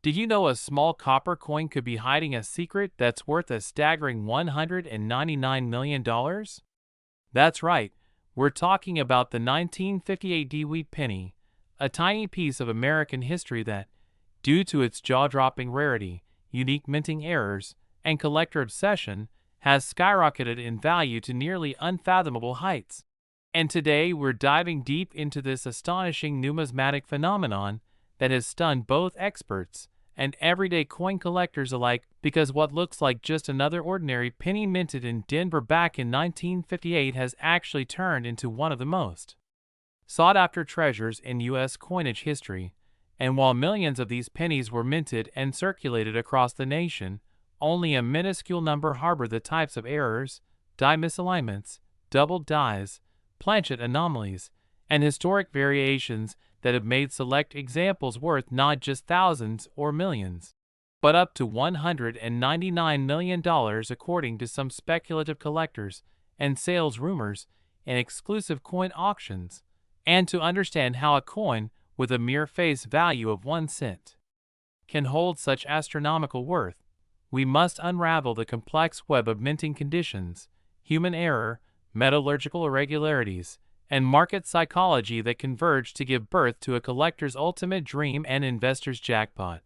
Did you know a small copper coin could be hiding a secret that's worth a staggering $199 million? That's right, we're talking about the 1958 wheat penny, a tiny piece of American history that, due to its jaw-dropping rarity, unique minting errors, and collector obsession, has skyrocketed in value to nearly unfathomable heights. And today we're diving deep into this astonishing numismatic phenomenon that has stunned both experts and everyday coin collectors alike, because what looks like just another ordinary penny minted in Denver back in 1958 has actually turned into one of the most sought-after treasures in U.S. coinage history. And while millions of these pennies were minted and circulated across the nation, only a minuscule number harbor the types of errors, die misalignments, doubled dies, planchet anomalies, and historic variations that have made select examples worth not just thousands or millions, but up to $199 million according to some speculative collectors and sales rumors and exclusive coin auctions. And to understand how a coin with a mere face value of 1 cent can hold such astronomical worth, we must unravel the complex web of minting conditions, human error, metallurgical irregularities, and market psychology that converge to give birth to a collector's ultimate dream and investor's jackpot.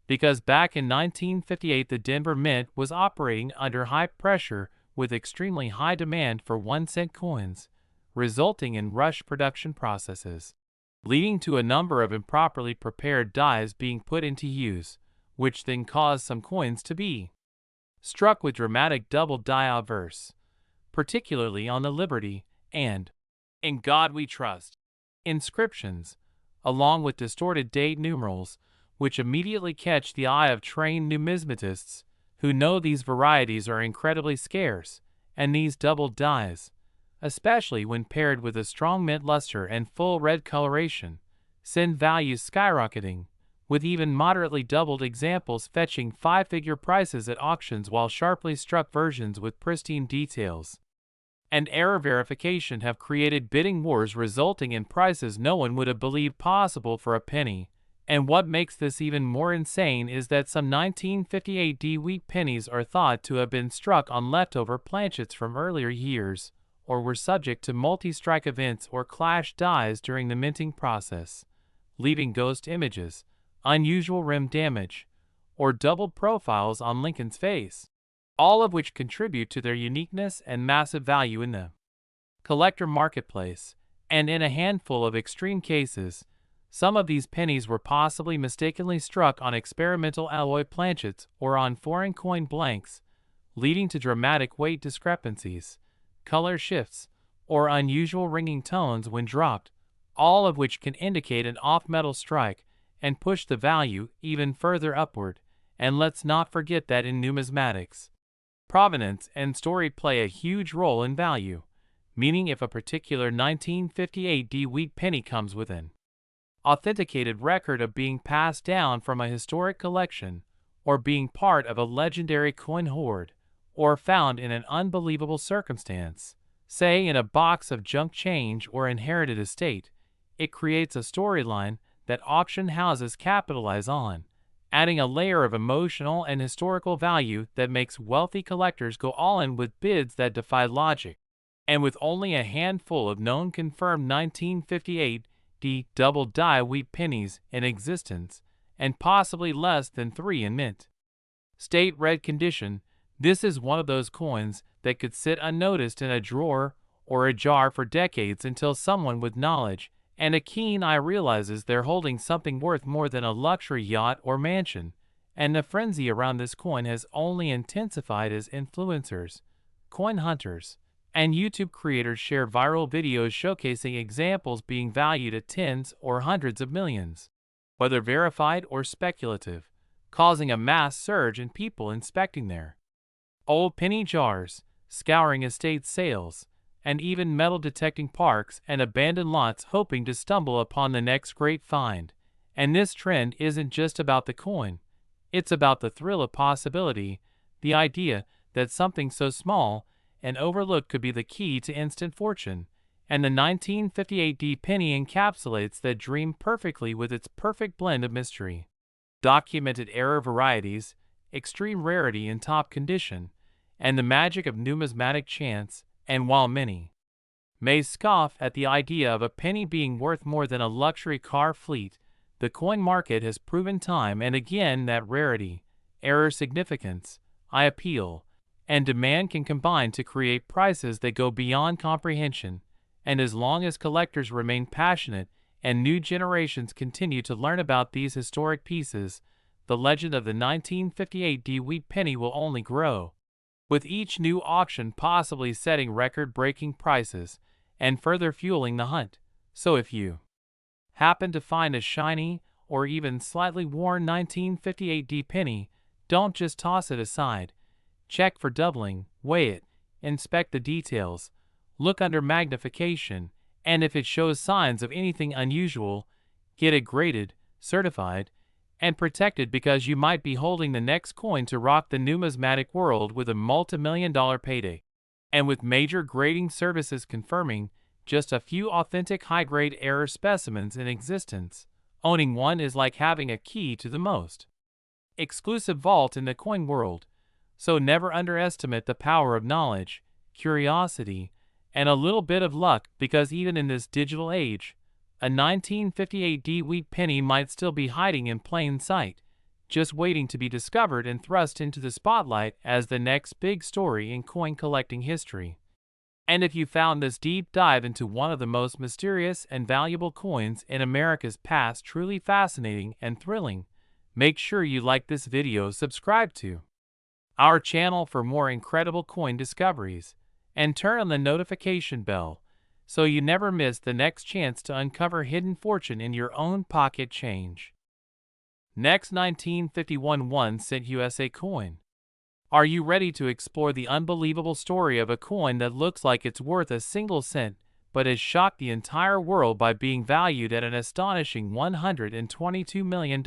Because back in 1958 the Denver Mint was operating under high pressure with extremely high demand for 1-cent coins, resulting in rush production processes, leading to a number of improperly prepared dies being put into use, which then caused some coins to be struck with dramatic double die obverse, particularly on the Liberty and "In God We Trust" inscriptions, along with distorted date numerals, which immediately catch the eye of trained numismatists who know these varieties are incredibly scarce, and these doubled dies, especially when paired with a strong mint luster and full red coloration, send values skyrocketing, with even moderately doubled examples fetching five-figure prices at auctions, while sharply struck versions with pristine details and error verification have created bidding wars resulting in prices no one would have believed possible for a penny. And what makes this even more insane is that some 1958 wheat pennies are thought to have been struck on leftover planchets from earlier years, or were subject to multi-strike events or clash dies during the minting process, leaving ghost images, unusual rim damage, or doubled profiles on Lincoln's face, all of which contribute to their uniqueness and massive value in the collector marketplace. And in a handful of extreme cases, some of these pennies were possibly mistakenly struck on experimental alloy planchets or on foreign coin blanks, leading to dramatic weight discrepancies, color shifts, or unusual ringing tones when dropped, all of which can indicate an off-metal strike and push the value even further upward. And let's not forget that in numismatics, provenance and story play a huge role in value, meaning if a particular 1958 wheat penny comes with an authenticated record of being passed down from a historic collection, or being part of a legendary coin hoard, or found in an unbelievable circumstance, say in a box of junk change or inherited estate, it creates a storyline that auction houses capitalize on, adding a layer of emotional and historical value that makes wealthy collectors go all in with bids that defy logic. And with only a handful of known confirmed 1958 double die wheat pennies in existence, and possibly less than 3 in mint state red condition, this is one of those coins that could sit unnoticed in a drawer or a jar for decades until someone with knowledge and a keen eye realizes they're holding something worth more than a luxury yacht or mansion. And the frenzy around this coin has only intensified as influencers, coin hunters, and YouTube creators share viral videos showcasing examples being valued at tens or hundreds of millions, whether verified or speculative, causing a mass surge in people inspecting their old penny jars, scouring estate sales, and even metal detecting parks and abandoned lots hoping to stumble upon the next great find. And this trend isn't just about the coin, it's about the thrill of possibility, the idea that something so small and overlooked could be the key to instant fortune. And the 1958 penny encapsulates that dream perfectly with its perfect blend of mystery, documented error varieties, extreme rarity in top condition, and the magic of numismatic chance. And while many may scoff at the idea of a penny being worth more than a luxury car fleet, the coin market has proven time and again that rarity, error significance, appeal, and demand can combine to create prices that go beyond comprehension. And as long as collectors remain passionate and new generations continue to learn about these historic pieces, the legend of the 1958 D Wheat penny will only grow, with each new auction possibly setting record-breaking prices and further fueling the hunt. So if you happen to find a shiny or even slightly worn 1958 D penny, don't just toss it aside. Check for doubling, weigh it, inspect the details, look under magnification, and if it shows signs of anything unusual, get it graded, certified, and protected, because you might be holding the next coin to rock the numismatic world with a multi-million-dollar payday. And with major grading services confirming just a few authentic high-grade error specimens in existence, owning one is like having a key to the most exclusive vault in the coin world. So never underestimate the power of knowledge, curiosity, and a little bit of luck, because even in this digital age, a 1958 D Wheat penny might still be hiding in plain sight, just waiting to be discovered and thrust into the spotlight as the next big story in coin collecting history. And if you found this deep dive into one of the most mysterious and valuable coins in America's past truly fascinating and thrilling, make sure you like this video, subscribe to our channel for more incredible coin discoveries, and turn on the notification bell so you never miss the next chance to uncover hidden fortune in your own pocket change. Next, 1951 1-cent USA coin. Are you ready to explore the unbelievable story of a coin that looks like it's worth a single cent, but has shocked the entire world by being valued at an astonishing $122 million?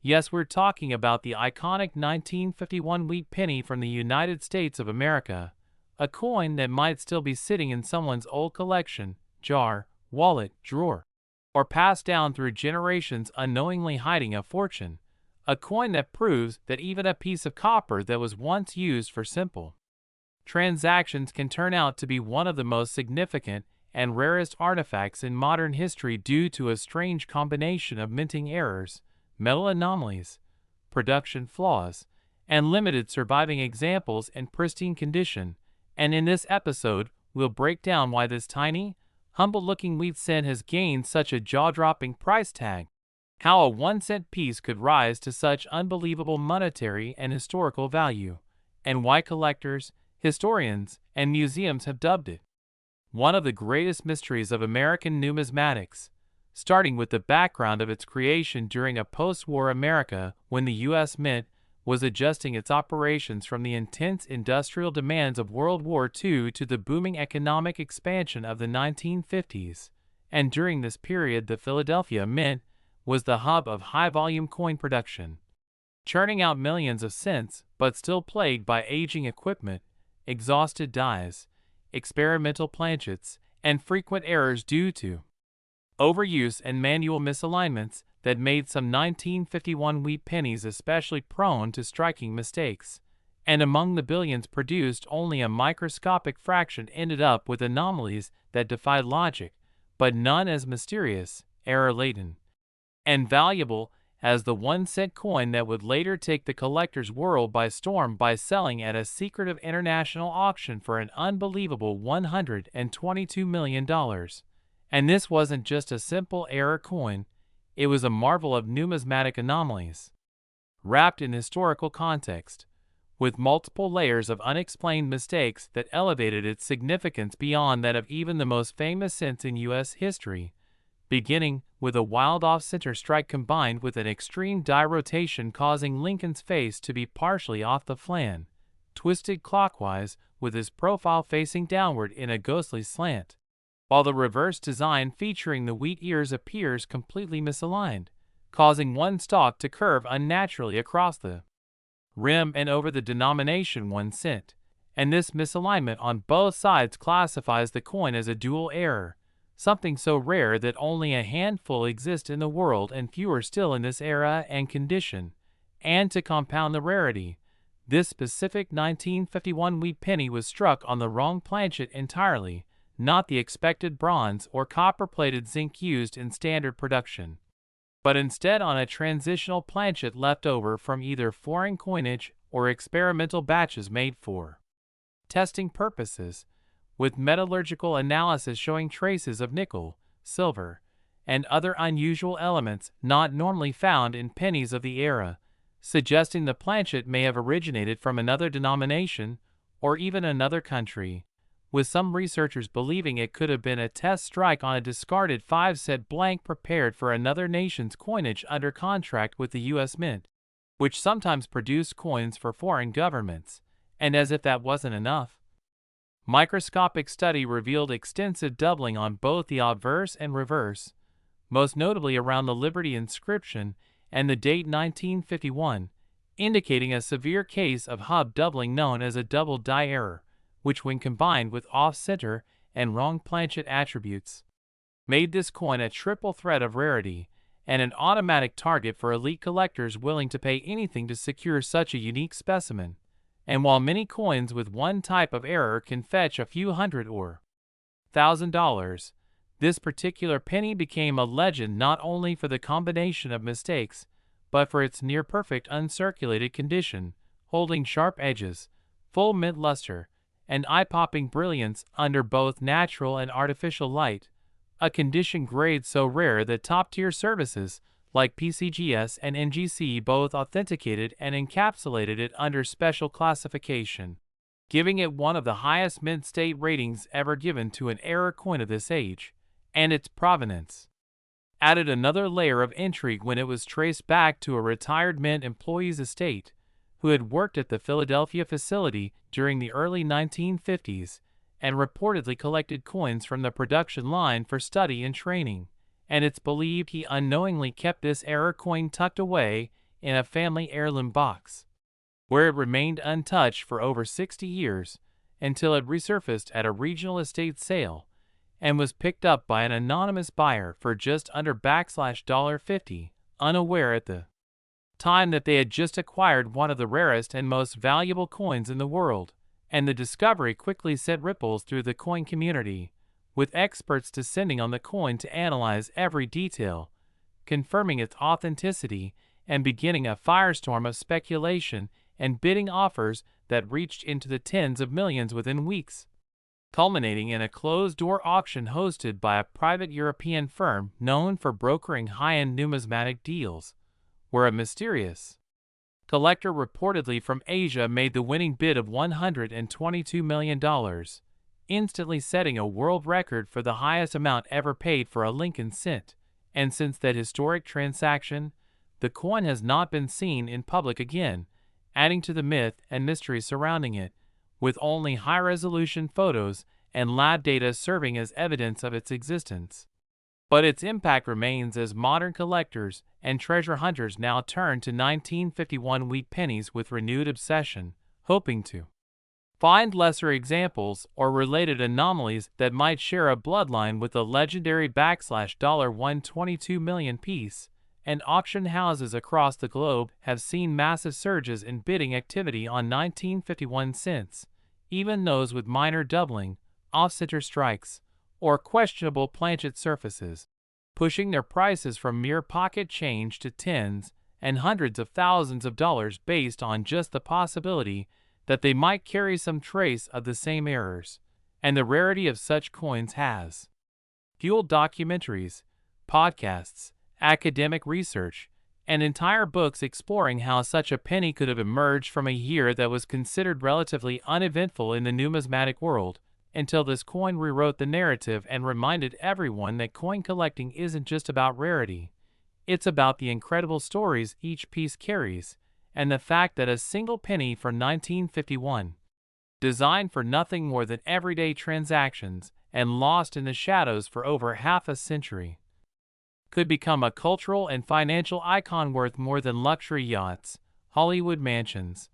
Yes, we're talking about the iconic 1951 wheat penny from the United States of America, a coin that might still be sitting in someone's old collection, jar, wallet, drawer, or passed down through generations unknowingly hiding a fortune. A coin that proves that even a piece of copper that was once used for simple transactions can turn out to be one of the most significant and rarest artifacts in modern history due to a strange combination of minting errors, metal anomalies, production flaws, and limited surviving examples in pristine condition. And in this episode, we'll break down why this tiny, humble-looking wheat cent has gained such a jaw-dropping price tag, how a 1-cent piece could rise to such unbelievable monetary and historical value, and why collectors, historians, and museums have dubbed it one of the greatest mysteries of American numismatics, starting with the background of its creation during a post-war America when the U.S. Mint was adjusting its operations from the intense industrial demands of World War II to the booming economic expansion of the 1950s. And during this period, the Philadelphia Mint was the hub of high-volume coin production, churning out millions of cents, but still plagued by aging equipment, exhausted dies, experimental planchets, and frequent errors due to overuse and manual misalignments that made some 1951 wheat pennies especially prone to striking mistakes. And among the billions produced, only a microscopic fraction ended up with anomalies that defied logic, but none as mysterious, error-laden, and valuable as the 1-cent coin that would later take the collector's world by storm by selling at a secretive international auction for an unbelievable $122 million. And this wasn't just a simple error coin, it was a marvel of numismatic anomalies, wrapped in historical context, with multiple layers of unexplained mistakes that elevated its significance beyond that of even the most famous cents in U.S. history, beginning with a wild off-center strike combined with an extreme die rotation causing Lincoln's face to be partially off the flan, twisted clockwise with his profile facing downward in a ghostly slant, while the reverse design featuring the wheat ears appears completely misaligned, causing one stalk to curve unnaturally across the rim and over the denomination 1 cent. And this misalignment on both sides classifies the coin as a dual error, something so rare that only a handful exist in the world and fewer still in this era and condition. And to compound the rarity, this specific 1951 wheat penny was struck on the wrong planchet entirely, not the expected bronze or copper-plated zinc used in standard production, but instead on a transitional planchet left over from either foreign coinage or experimental batches made for testing purposes, with metallurgical analysis showing traces of nickel, silver, and other unusual elements not normally found in pennies of the era, suggesting the planchet may have originated from another denomination or even another country, with some researchers believing it could have been a test strike on a discarded 5-cent blank prepared for another nation's coinage under contract with the U.S. Mint, which sometimes produced coins for foreign governments. And as if that wasn't enough, microscopic study revealed extensive doubling on both the obverse and reverse, most notably around the Liberty inscription and the date 1951, indicating a severe case of hub doubling known as a double die error, which when combined with off-center and wrong planchet attributes, made this coin a triple threat of rarity and an automatic target for elite collectors willing to pay anything to secure such a unique specimen. And while many coins with one type of error can fetch a few hundred or $1,000, this particular penny became a legend not only for the combination of mistakes, but for its near-perfect uncirculated condition, holding sharp edges, full mint luster, and eye-popping brilliance under both natural and artificial light, a condition grade so rare that top-tier services like PCGS and NGC both authenticated and encapsulated it under special classification, giving it one of the highest mint state ratings ever given to an error coin of this age, and its provenance added another layer of intrigue when it was traced back to a retired mint employee's estate who had worked at the Philadelphia facility during the early 1950s and reportedly collected coins from the production line for study and training, and it's believed he unknowingly kept this error coin tucked away in a family heirloom box, where it remained untouched for over 60 years until it resurfaced at a regional estate sale and was picked up by an anonymous buyer for just under $50, unaware at the time that they had just acquired one of the rarest and most valuable coins in the world, and the discovery quickly sent ripples through the coin community, with experts descending on the coin to analyze every detail, confirming its authenticity and beginning a firestorm of speculation and bidding offers that reached into the tens of millions within weeks, culminating in a closed-door auction hosted by a private European firm known for brokering high-end numismatic deals, where a mysterious collector reportedly from Asia made the winning bid of $122 million, instantly setting a world record for the highest amount ever paid for a Lincoln cent, and since that historic transaction, the coin has not been seen in public again, adding to the myth and mystery surrounding it, with only high-resolution photos and lab data serving as evidence of its existence. But its impact remains as modern collectors and treasure hunters now turn to 1951 wheat pennies with renewed obsession, hoping to find lesser examples or related anomalies that might share a bloodline with the legendary $122 million piece, and auction houses across the globe have seen massive surges in bidding activity on 1951 cents, even those with minor doubling, off-center strikes, or questionable planchet surfaces, pushing their prices from mere pocket change to tens and hundreds of thousands of dollars based on just the possibility that they might carry some trace of the same errors. And the rarity of such coins has fueled documentaries, podcasts, academic research, and entire books exploring how such a penny could have emerged from a year that was considered relatively uneventful in the numismatic world, until this coin rewrote the narrative and reminded everyone that coin collecting isn't just about rarity. It's about the incredible stories each piece carries, and the fact that a single penny from 1951, designed for nothing more than everyday transactions and lost in the shadows for over half a century, could become a cultural and financial icon worth more than luxury yachts, Hollywood mansions,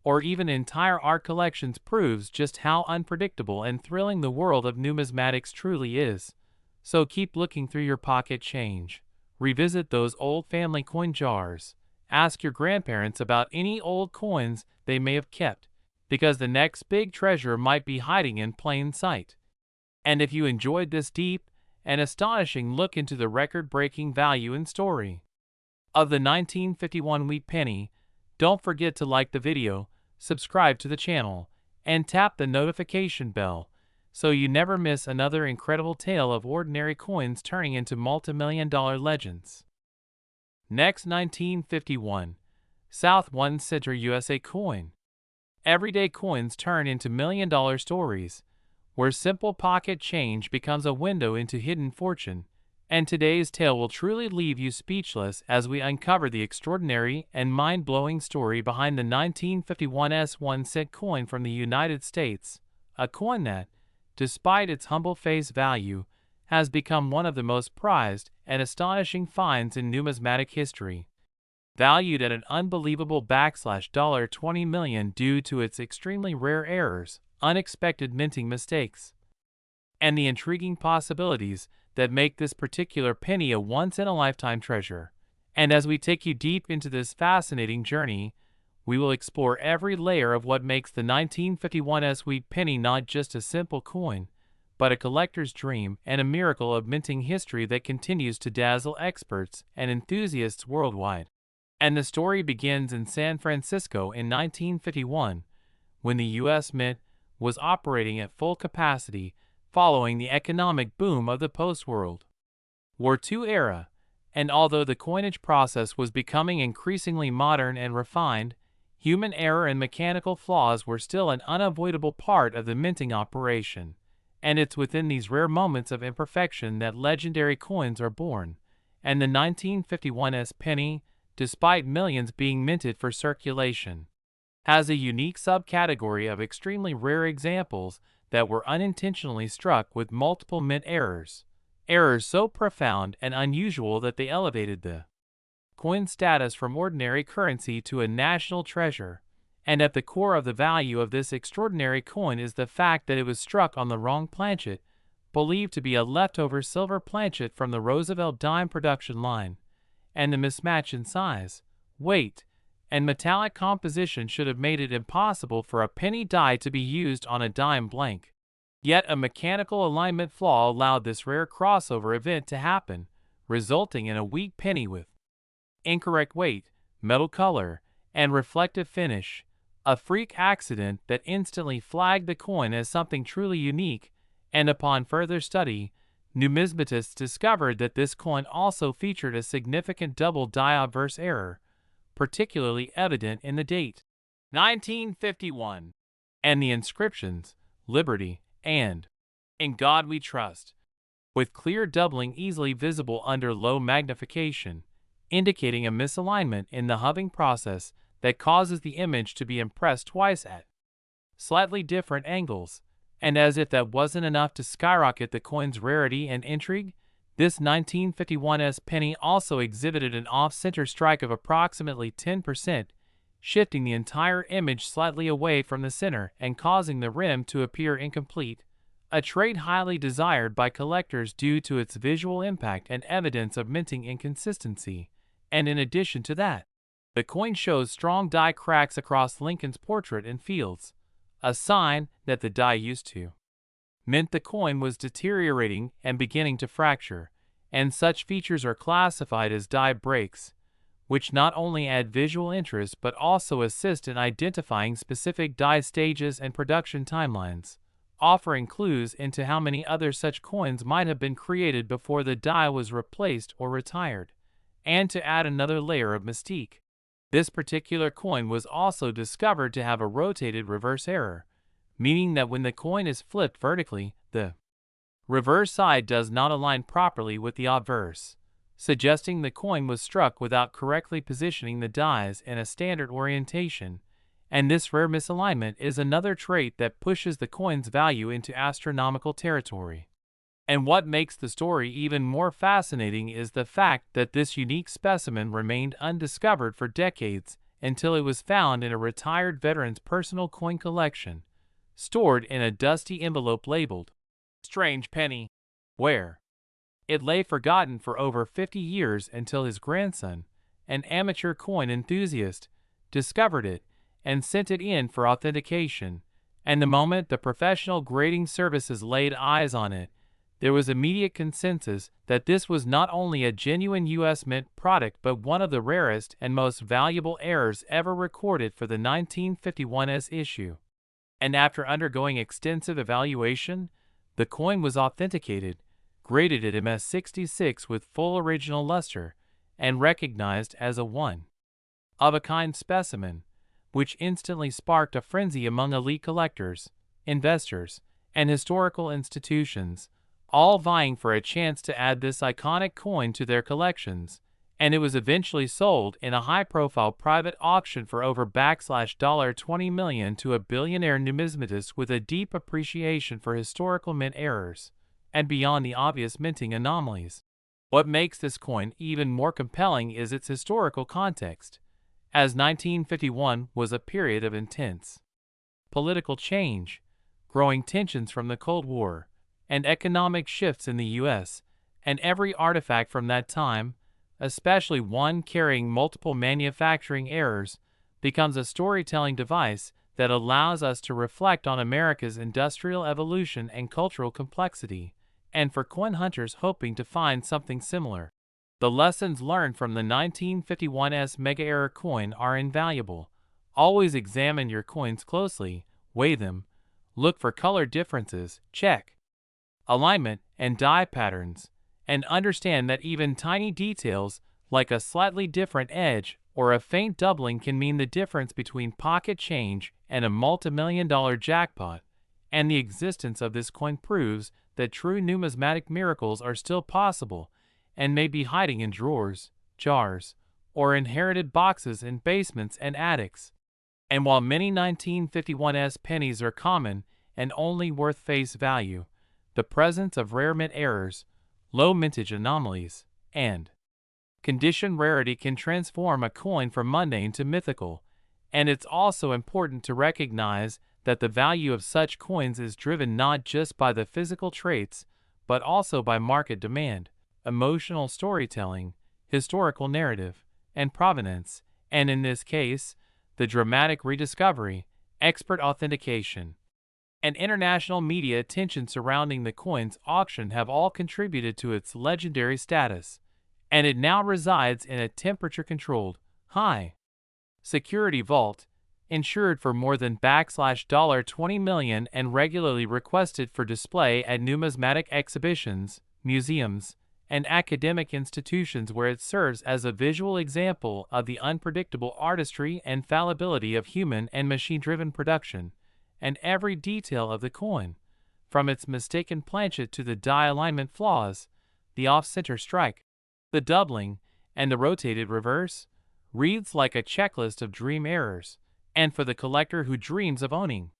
or even entire art collections proves just how unpredictable and thrilling the world of numismatics truly is. So keep looking through your pocket change. Revisit those old family coin jars. Ask your grandparents about any old coins they may have kept, because the next big treasure might be hiding in plain sight. And if you enjoyed this deep and astonishing look into the record-breaking value and story of the 1951 wheat penny, don't forget to like the video, subscribe to the channel, and tap the notification bell so you never miss another incredible tale of ordinary coins turning into multi-million-dollar legends. Next, 1951 South 1 Center USA coin. Everyday coins turn into million-dollar stories, where simple pocket change becomes a window into hidden fortune, and today's tale will truly leave you speechless as we uncover the extraordinary and mind-blowing story behind the 1951 1-cent coin from the United States, a coin that, despite its humble face value, has become one of the most prized and astonishing finds in numismatic history. Valued at an unbelievable $20 million due to its extremely rare errors, unexpected minting mistakes, and the intriguing possibilities that make this particular penny a once-in-a-lifetime treasure. And as we take you deep into this fascinating journey, we will explore every layer of what makes the 1951 wheat penny not just a simple coin, but a collector's dream and a miracle of minting history that continues to dazzle experts and enthusiasts worldwide. And the story begins in San Francisco in 1951, when the U.S. Mint was operating at full capacity following the economic boom of the post-World War II era, and although the coinage process was becoming increasingly modern and refined, human error and mechanical flaws were still an unavoidable part of the minting operation, and it's within these rare moments of imperfection that legendary coins are born, and the 1951 penny, despite millions being minted for circulation, has a unique subcategory of extremely rare examples that were unintentionally struck with multiple mint errors so profound and unusual that they elevated the coin status from ordinary currency to a national treasure. And at the core of the value of this extraordinary coin is the fact that it was struck on the wrong planchet, believed to be a leftover silver planchet from the Roosevelt dime production line, and the mismatch in size, weight, and metallic composition should have made it impossible for a penny die to be used on a dime blank. Yet a mechanical alignment flaw allowed this rare crossover event to happen, resulting in a wheat penny with incorrect weight, metal color, and reflective finish, a freak accident that instantly flagged the coin as something truly unique, and upon further study, numismatists discovered that this coin also featured a significant double die obverse error, particularly evident in the date 1951, and the inscriptions Liberty and In God We Trust, with clear doubling easily visible under low magnification, indicating a misalignment in the hubbing process that causes the image to be impressed twice at slightly different angles. And as if that wasn't enough to skyrocket the coin's rarity and intrigue, this 1951 penny also exhibited an off-center strike of approximately 10%, shifting the entire image slightly away from the center and causing the rim to appear incomplete, a trait highly desired by collectors due to its visual impact and evidence of minting inconsistency. And in addition to that, the coin shows strong die cracks across Lincoln's portrait and fields, a sign that the die used to mint the coin was deteriorating and beginning to fracture, and such features are classified as die breaks, which not only add visual interest but also assist in identifying specific die stages and production timelines, offering clues into how many other such coins might have been created before the die was replaced or retired. And to add another layer of mystique, this particular coin was also discovered to have a rotated reverse error, meaning that when the coin is flipped vertically, the reverse side does not align properly with the obverse, suggesting the coin was struck without correctly positioning the dies in a standard orientation, and this rare misalignment is another trait that pushes the coin's value into astronomical territory. And what makes the story even more fascinating is the fact that this unique specimen remained undiscovered for decades until it was found in a retired veteran's personal coin collection, stored in a dusty envelope labeled "Strange Penny," where It lay forgotten for over 50 years until his grandson, an amateur coin enthusiast, discovered it and sent it in for authentication. And the moment the professional grading services laid eyes on it, there was immediate consensus that this was not only a genuine U.S. Mint product but one of the rarest and most valuable errors ever recorded for the 1951's issue. And after undergoing extensive evaluation, the coin was authenticated, graded at MS66 with full original luster, and recognized as a one-of-a-kind specimen, which instantly sparked a frenzy among elite collectors, investors, and historical institutions, all vying for a chance to add this iconic coin to their collections, and it was eventually sold in a high-profile private auction for over $20 million to a billionaire numismatist with a deep appreciation for historical mint errors, and beyond the obvious minting anomalies. What makes this coin even more compelling is its historical context, as 1951 was a period of intense political change, growing tensions from the Cold War, and economic shifts in the U.S., and every artifact from that time, especially one carrying multiple manufacturing errors, becomes a storytelling device that allows us to reflect on America's industrial evolution and cultural complexity, and for coin hunters hoping to find something similar. The lessons learned from the 1951's mega error coin are invaluable. Always examine your coins closely, weigh them, look for color differences, check alignment and die patterns, and understand that even tiny details like a slightly different edge or a faint doubling can mean the difference between pocket change and a multi-million-dollar jackpot. And the existence of this coin proves that true numismatic miracles are still possible and may be hiding in drawers, jars, or inherited boxes in basements and attics. And while many 1951's pennies are common and only worth face value, the presence of rare mint errors, low mintage anomalies, and condition rarity can transform a coin from mundane to mythical, and it's also important to recognize that the value of such coins is driven not just by the physical traits, but also by market demand, emotional storytelling, historical narrative, and provenance, and in this case, the dramatic rediscovery, expert authentication, and international media attention surrounding the coin's auction have all contributed to its legendary status, and it now resides in a temperature-controlled, high-security vault, insured for more than $20 million and regularly requested for display at numismatic exhibitions, museums, and academic institutions where it serves as a visual example of the unpredictable artistry and fallibility of human and machine-driven production. And every detail of the coin, from its mistaken planchet to the die alignment flaws, the off-center strike, the doubling, and the rotated reverse, reads like a checklist of dream errors. And for the collector who dreams of owning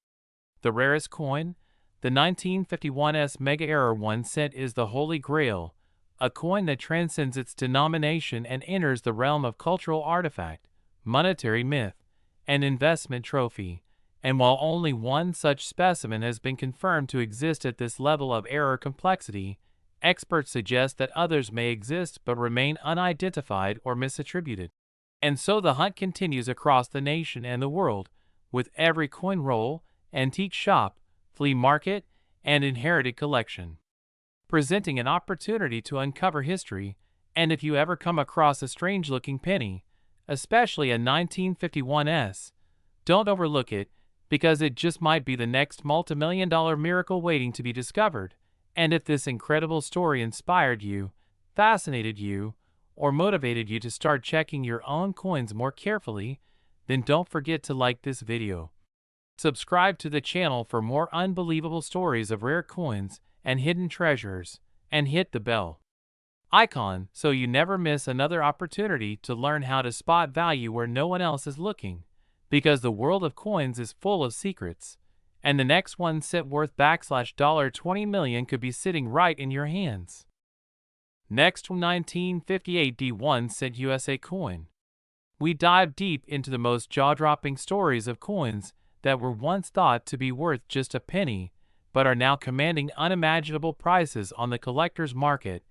the rarest coin, the 1951's Mega Error 1 cent is the Holy Grail, a coin that transcends its denomination and enters the realm of cultural artifact, monetary myth, and investment trophy. And while only one such specimen has been confirmed to exist at this level of error complexity, experts suggest that others may exist but remain unidentified or misattributed. And so the hunt continues across the nation and the world, with every coin roll, antique shop, flea market, and inherited collection presenting an opportunity to uncover history. And if you ever come across a strange-looking penny, especially a 1951's, don't overlook it, because it just might be the next multi-million-dollar miracle waiting to be discovered. And if this incredible story inspired you, fascinated you, or motivated you to start checking your own coins more carefully, then don't forget to like this video. Subscribe to the channel for more unbelievable stories of rare coins and hidden treasures, and hit the bell icon so you never miss another opportunity to learn how to spot value where no one else is looking, because the world of coins is full of secrets, and the next 1 cent worth $20 million could be sitting right in your hands. Next, 1958 D1 cent USA coin. We dive deep into the most jaw-dropping stories of coins that were once thought to be worth just a penny, but are now commanding unimaginable prices on the collector's market,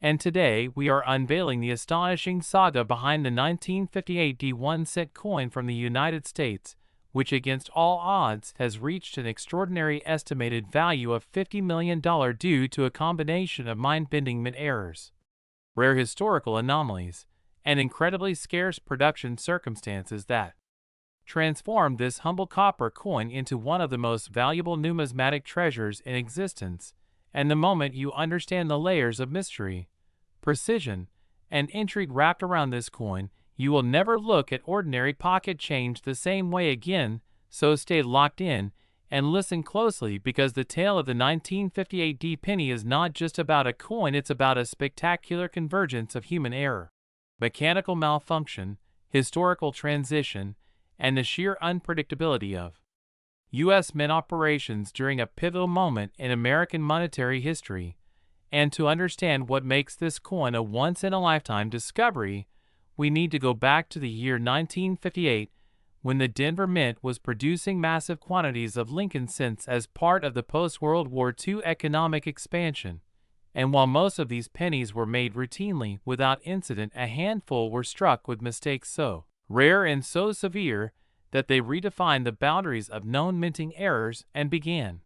And today we are unveiling the astonishing saga behind the 1958 D1 cent coin from the United States, which against all odds has reached an extraordinary estimated value of $50 million due to a combination of mind-bending errors, rare historical anomalies, and incredibly scarce production circumstances that transformed this humble copper coin into one of the most valuable numismatic treasures in existence. And the moment you understand the layers of mystery, precision, and intrigue wrapped around this coin, you will never look at ordinary pocket change the same way again. So stay locked in and listen closely, because the tale of the 1958 D penny is not just about a coin, it's about a spectacular convergence of human error, mechanical malfunction, historical transition, and the sheer unpredictability of U.S. mint operations during a pivotal moment in American monetary history. And to understand what makes this coin a once-in-a-lifetime discovery, we need to go back to the year 1958, when the Denver Mint was producing massive quantities of Lincoln cents as part of the post-World War II economic expansion. And while most of these pennies were made routinely without incident, a handful were struck with mistakes so rare and so severe that they redefined the boundaries of known minting errors and began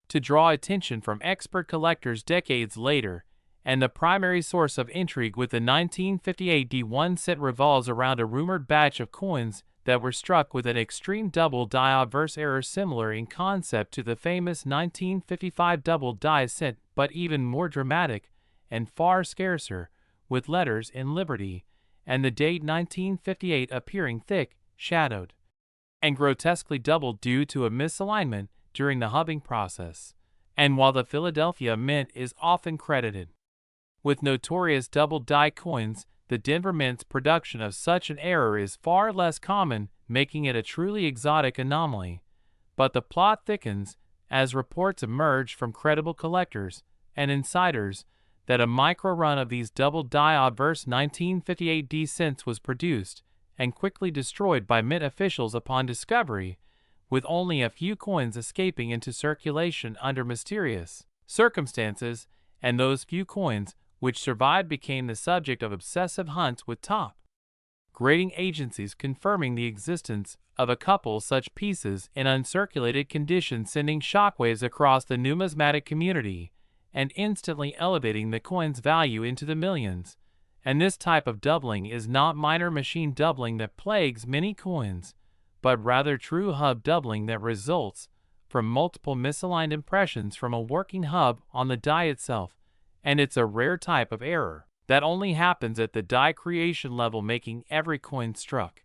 to draw attention from expert collectors decades later. And the primary source of intrigue with the 1958 D1 cent revolves around a rumored batch of coins that were struck with an extreme double die obverse error similar in concept to the famous 1955 double die cent, but even more dramatic and far scarcer, with letters in Liberty and the date 1958 appearing thick, shadowed, and grotesquely doubled due to a misalignment during the hubbing process. And while the Philadelphia Mint is often credited with notorious double die coins, the Denver Mint's production of such an error is far less common, making it a truly exotic anomaly. But the plot thickens as reports emerge from credible collectors and insiders that a micro-run of these double die obverse 1958 D cents was produced and quickly destroyed by Mint officials upon discovery, with only a few coins escaping into circulation under mysterious circumstances. And those few coins which survived became the subject of obsessive hunts, with top grading agencies confirming the existence of a couple such pieces in uncirculated condition, sending shockwaves across the numismatic community and instantly elevating the coin's value into the millions. And this type of doubling is not minor machine doubling that plagues many coins, but rather true hub doubling that results from multiple misaligned impressions from a working hub on the die itself. And it's a rare type of error that only happens at the die creation level, making every coin struck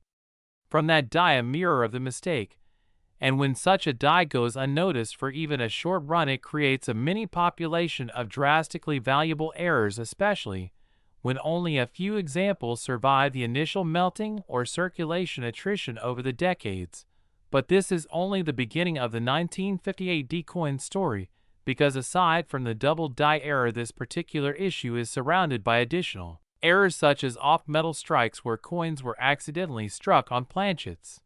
from that die a mirror of the mistake. And when such a die goes unnoticed for even a short run, it creates a mini population of drastically valuable errors, especially when only a few examples survive the initial melting or circulation attrition over the decades. But this is only the beginning of the 1958 D coin story, because aside from the double die error, this particular issue is surrounded by additional errors such as off-metal strikes, where coins were accidentally struck on planchets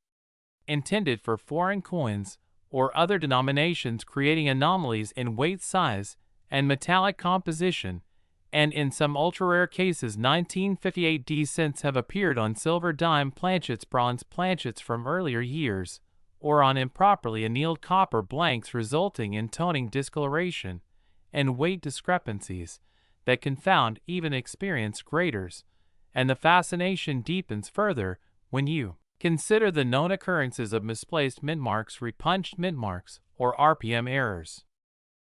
intended for foreign coins or other denominations, creating anomalies in weight, size, and metallic composition. And in some ultra-rare cases, 1958 D cents have appeared on silver dime planchets, bronze planchets from earlier years, or on improperly annealed copper blanks, resulting in toning discoloration and weight discrepancies that confound even experienced graders. And the fascination deepens further when you consider the known occurrences of misplaced mint marks, repunched mint marks, or RPM errors,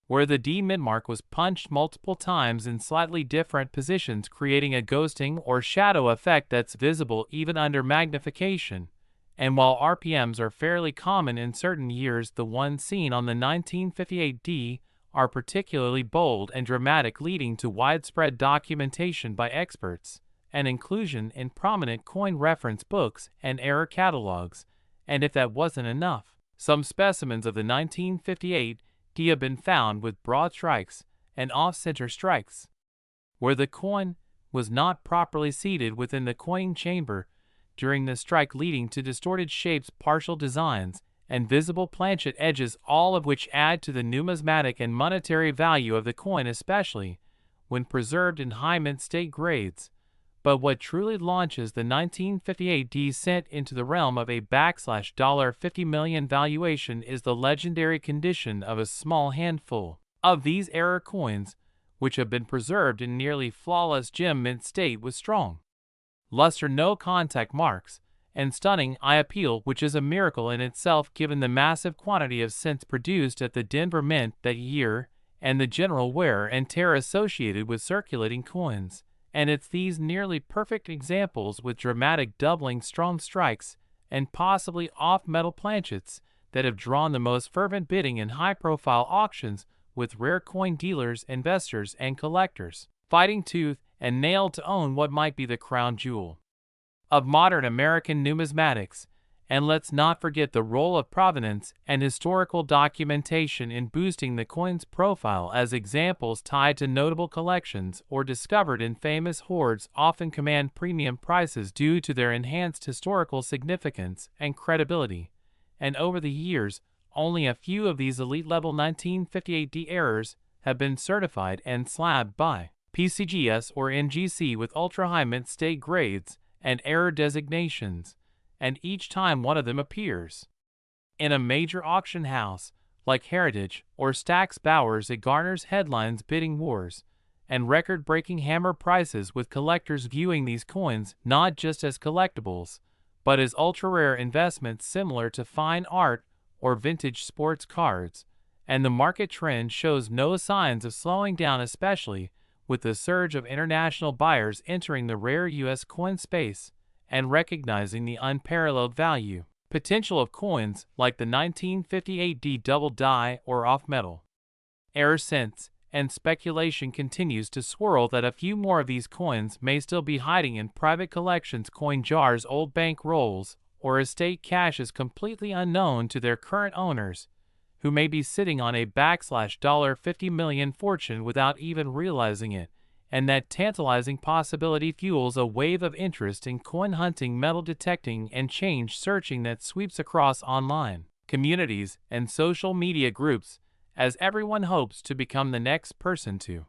where the D mint mark was punched multiple times in slightly different positions, creating a ghosting or shadow effect that's visible even under magnification. And while RPMs are fairly common in certain years, the ones seen on the 1958 D are particularly bold and dramatic, leading to widespread documentation by experts and inclusion in prominent coin reference books and error catalogs. And if that wasn't enough, some specimens of the 1958 D have been found with broad strikes and off-center strikes, where the coin was not properly seated within the coin chamber during the strike, leading to distorted shapes, partial designs, and visible planchet edges, all of which add to the numismatic and monetary value of the coin, especially when preserved in high mint state grades. But what truly launches the 1958 descent into the realm of a $50 million valuation is the legendary condition of a small handful of these era coins, which have been preserved in nearly flawless gem mint state with strong luster, no contact marks, and stunning eye appeal, which is a miracle in itself given the massive quantity of cents produced at the Denver Mint that year and the general wear and tear associated with circulating coins. And it's these nearly perfect examples with dramatic doubling strong strikes and possibly off-metal planchets that have drawn the most fervent bidding in high-profile auctions, with rare coin dealers, investors, and collectors fighting tooth and nail to own what might be the crown jewel of modern American numismatics. And let's not forget the role of provenance and historical documentation in boosting the coin's profile, as examples tied to notable collections or discovered in famous hoards often command premium prices due to their enhanced historical significance and credibility. And over the years, only a few of these elite-level 1958D errors have been certified and slabbed by PCGS or NGC with ultra-high mint state grades and error designations. And each time one of them appears in a major auction house like Heritage or Stack's Bowers, it garners headlines, bidding wars, and record-breaking hammer prices, with collectors viewing these coins not just as collectibles, but as ultra-rare investments similar to fine art or vintage sports cards. And the market trend shows no signs of slowing down, especially with the surge of international buyers entering the rare U.S. coin space and recognizing the unparalleled value potential of coins like the 1958D double die or off-metal error cents, and speculation continues to swirl that a few more of these coins may still be hiding in private collections, coin jars, old bank rolls, or estate caches completely unknown to their current owners, who may be sitting on a $50 million fortune without even realizing it. And that tantalizing possibility fuels a wave of interest in coin hunting, metal detecting, and change searching that sweeps across online communities and social media groups, as everyone hopes to become the next person to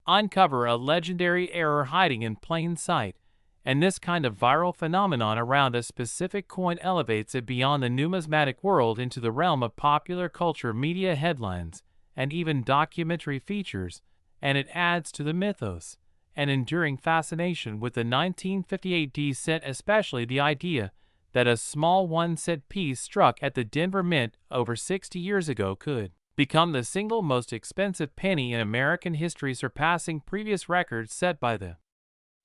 uncover a legendary error hiding in plain sight. And this kind of viral phenomenon around a specific coin elevates it beyond the numismatic world into the realm of popular culture, media headlines, and even documentary features. And it adds to the mythos and enduring fascination with the 1958D cent, especially the idea that a small 1-cent piece struck at the Denver Mint over 60 years ago could become the single most expensive penny in American history, surpassing previous records set by the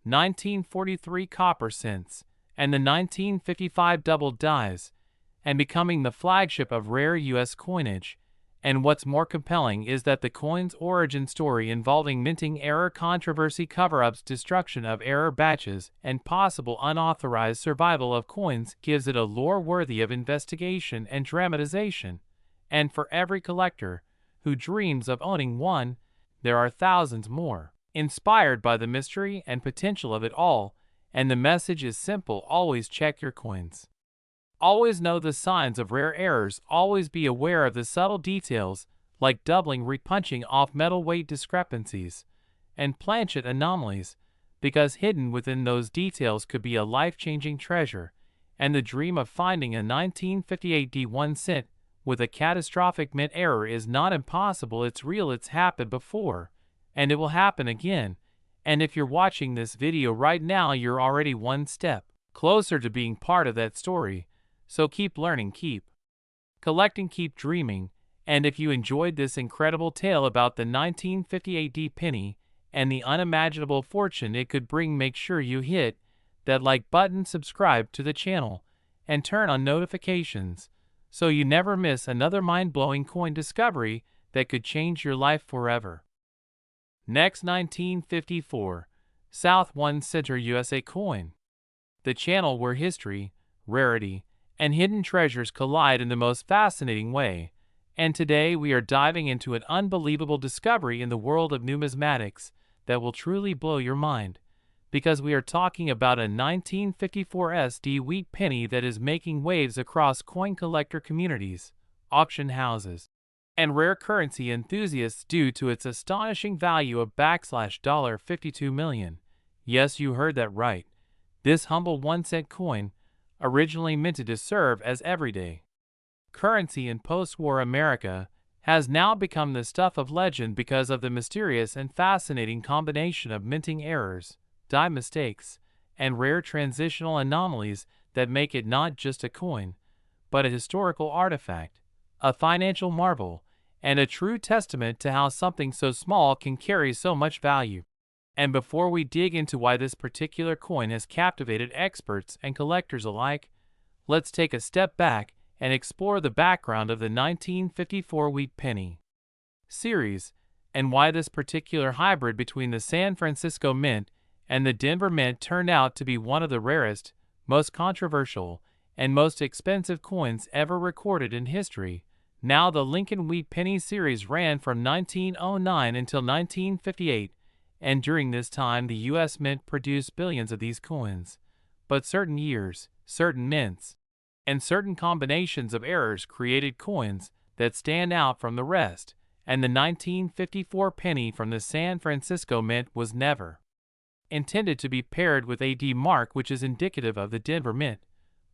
1943 copper cents and the 1955 double dies, and becoming the flagship of rare U.S. coinage. And what's more compelling is that the coin's origin story, involving minting error controversy, cover-ups, destruction of error batches, and possible unauthorized survival of coins, gives it a lore worthy of investigation and dramatization. And for every collector who dreams of owning one, there are thousands more, inspired by the mystery and potential of it all. And the message is simple: always check your coins. Always know the signs of rare errors. Always be aware of the subtle details like doubling, repunching, off-metal weight discrepancies, and planchet anomalies, because hidden within those details could be a life-changing treasure. And the dream of finding a 1958D 1 cent with a catastrophic mint error is not impossible. It's real. It's happened before, and it will happen again. And if you're watching this video right now, you're already one step closer to being part of that story. So keep learning, keep collecting, keep dreaming. And if you enjoyed this incredible tale about the 1958D penny and the unimaginable fortune it could bring, make sure you hit that like button, subscribe to the channel, and turn on notifications so you never miss another mind-blowing coin discovery that could change your life forever. Next, 1954 South 1 Center USA coin. The channel where history, rarity, and hidden treasures collide in the most fascinating way. And today we are diving into an unbelievable discovery in the world of numismatics that will truly blow your mind, because we are talking about a 1954 SD wheat penny that is making waves across coin collector communities, auction houses, and rare currency enthusiasts due to its astonishing value of $52 million. Yes, you heard that right. This humble 1-cent coin, originally minted to serve as everyday currency in post-war America, has now become the stuff of legend because of the mysterious and fascinating combination of minting errors, die mistakes, and rare transitional anomalies that make it not just a coin, but a historical artifact, a financial marvel, and a true testament to how something so small can carry so much value. And before we dig into why this particular coin has captivated experts and collectors alike, let's take a step back and explore the background of the 1954 Wheat Penny series and why this particular hybrid between the San Francisco Mint and the Denver Mint turned out to be one of the rarest, most controversial, and most expensive coins ever recorded in history. Now, the Lincoln Wheat Penny series ran from 1909 until 1958, and during this time the U.S. Mint produced billions of these coins. But certain years, certain mints, and certain combinations of errors created coins that stand out from the rest, and the 1954 penny from the San Francisco Mint was never intended to be paired with a D mark, which is indicative of the Denver Mint.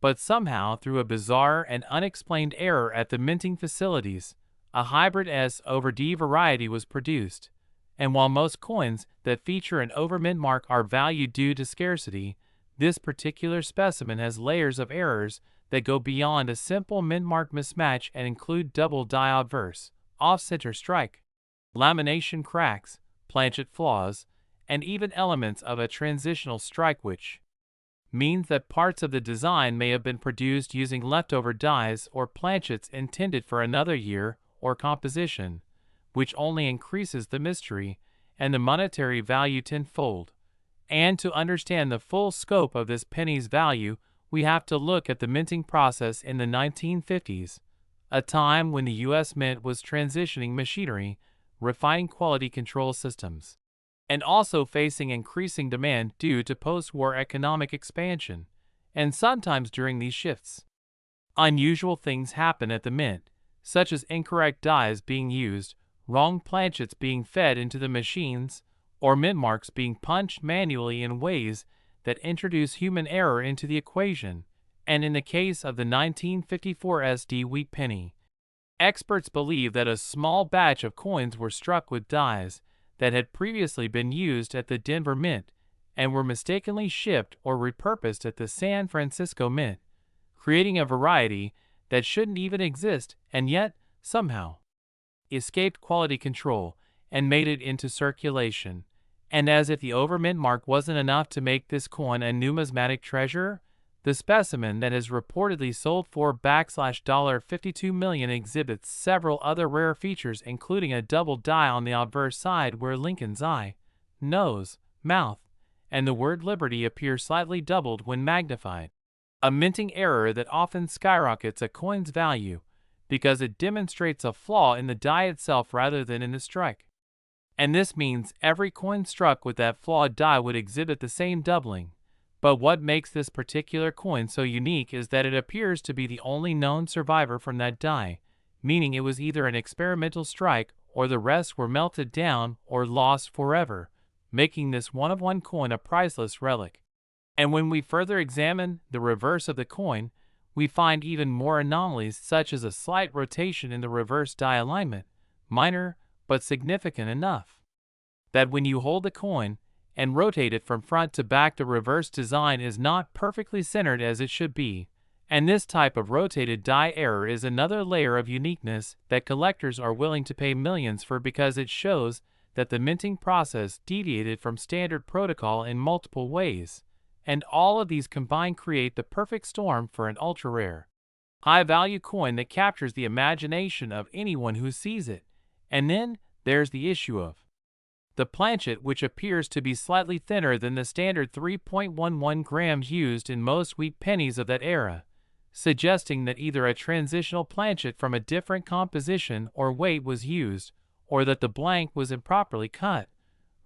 But somehow, through a bizarre and unexplained error at the minting facilities, a hybrid S over D variety was produced. And while most coins that feature an over-mint mark are valued due to scarcity, this particular specimen has layers of errors that go beyond a simple mint mark mismatch and include double die obverse, off-center strike, lamination cracks, planchet flaws, and even elements of a transitional strike, which means that parts of the design may have been produced using leftover dies or planchets intended for another year or composition, which only increases the mystery and the monetary value tenfold. And to understand the full scope of this penny's value, we have to look at the minting process in the 1950s, a time when the U.S. Mint was transitioning machinery, refining quality control systems, and also facing increasing demand due to post-war economic expansion. And sometimes during these shifts, unusual things happen at the mint, such as incorrect dies being used, wrong planchets being fed into the machines, or mint marks being punched manually in ways that introduce human error into the equation. And in the case of the 1954 SD Wheat Penny, experts believe that a small batch of coins were struck with dies that had previously been used at the Denver Mint and were mistakenly shipped or repurposed at the San Francisco Mint, creating a variety that shouldn't even exist and yet, somehow, escaped quality control and made it into circulation. And as if the over-mint mark wasn't enough to make this coin a numismatic treasure, the specimen that has reportedly sold for $52 million exhibits several other rare features, including a double die on the obverse side where Lincoln's eye, nose, mouth, and the word liberty appear slightly doubled when magnified. A minting error that often skyrockets a coin's value because it demonstrates a flaw in the die itself rather than in the strike. And this means every coin struck with that flawed die would exhibit the same doubling. But what makes this particular coin so unique is that it appears to be the only known survivor from that die, meaning it was either an experimental strike or the rest were melted down or lost forever, making this one-of-one coin a priceless relic. And when we further examine the reverse of the coin, we find even more anomalies, such as a slight rotation in the reverse die alignment, minor but significant enough that when you hold the coin and rotate it from front to back, the reverse design is not perfectly centered as it should be. And this type of rotated die error is another layer of uniqueness that collectors are willing to pay millions for because it shows that the minting process deviated from standard protocol in multiple ways. And all of these combined create the perfect storm for an ultra-rare, high-value coin that captures the imagination of anyone who sees it. And then there's the issue of the planchet, which appears to be slightly thinner than the standard 3.11 grams used in most wheat pennies of that era, suggesting that either a transitional planchet from a different composition or weight was used, or that the blank was improperly cut,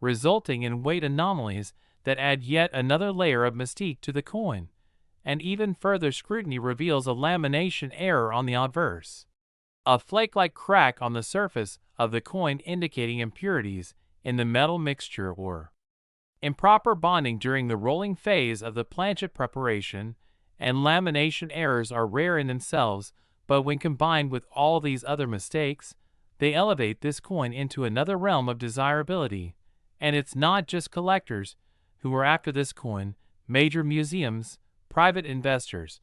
resulting in weight anomalies that add yet another layer of mystique to the coin. And even further scrutiny reveals a lamination error on the obverse a flake-like crack on the surface of the coin indicating impurities in the metal mixture or improper bonding during the rolling phase of the planchet preparation, and lamination errors are rare in themselves, but when combined with all these other mistakes, they elevate this coin into another realm of desirability. And it's not just collectors who are after this coin. Major museums, private investors,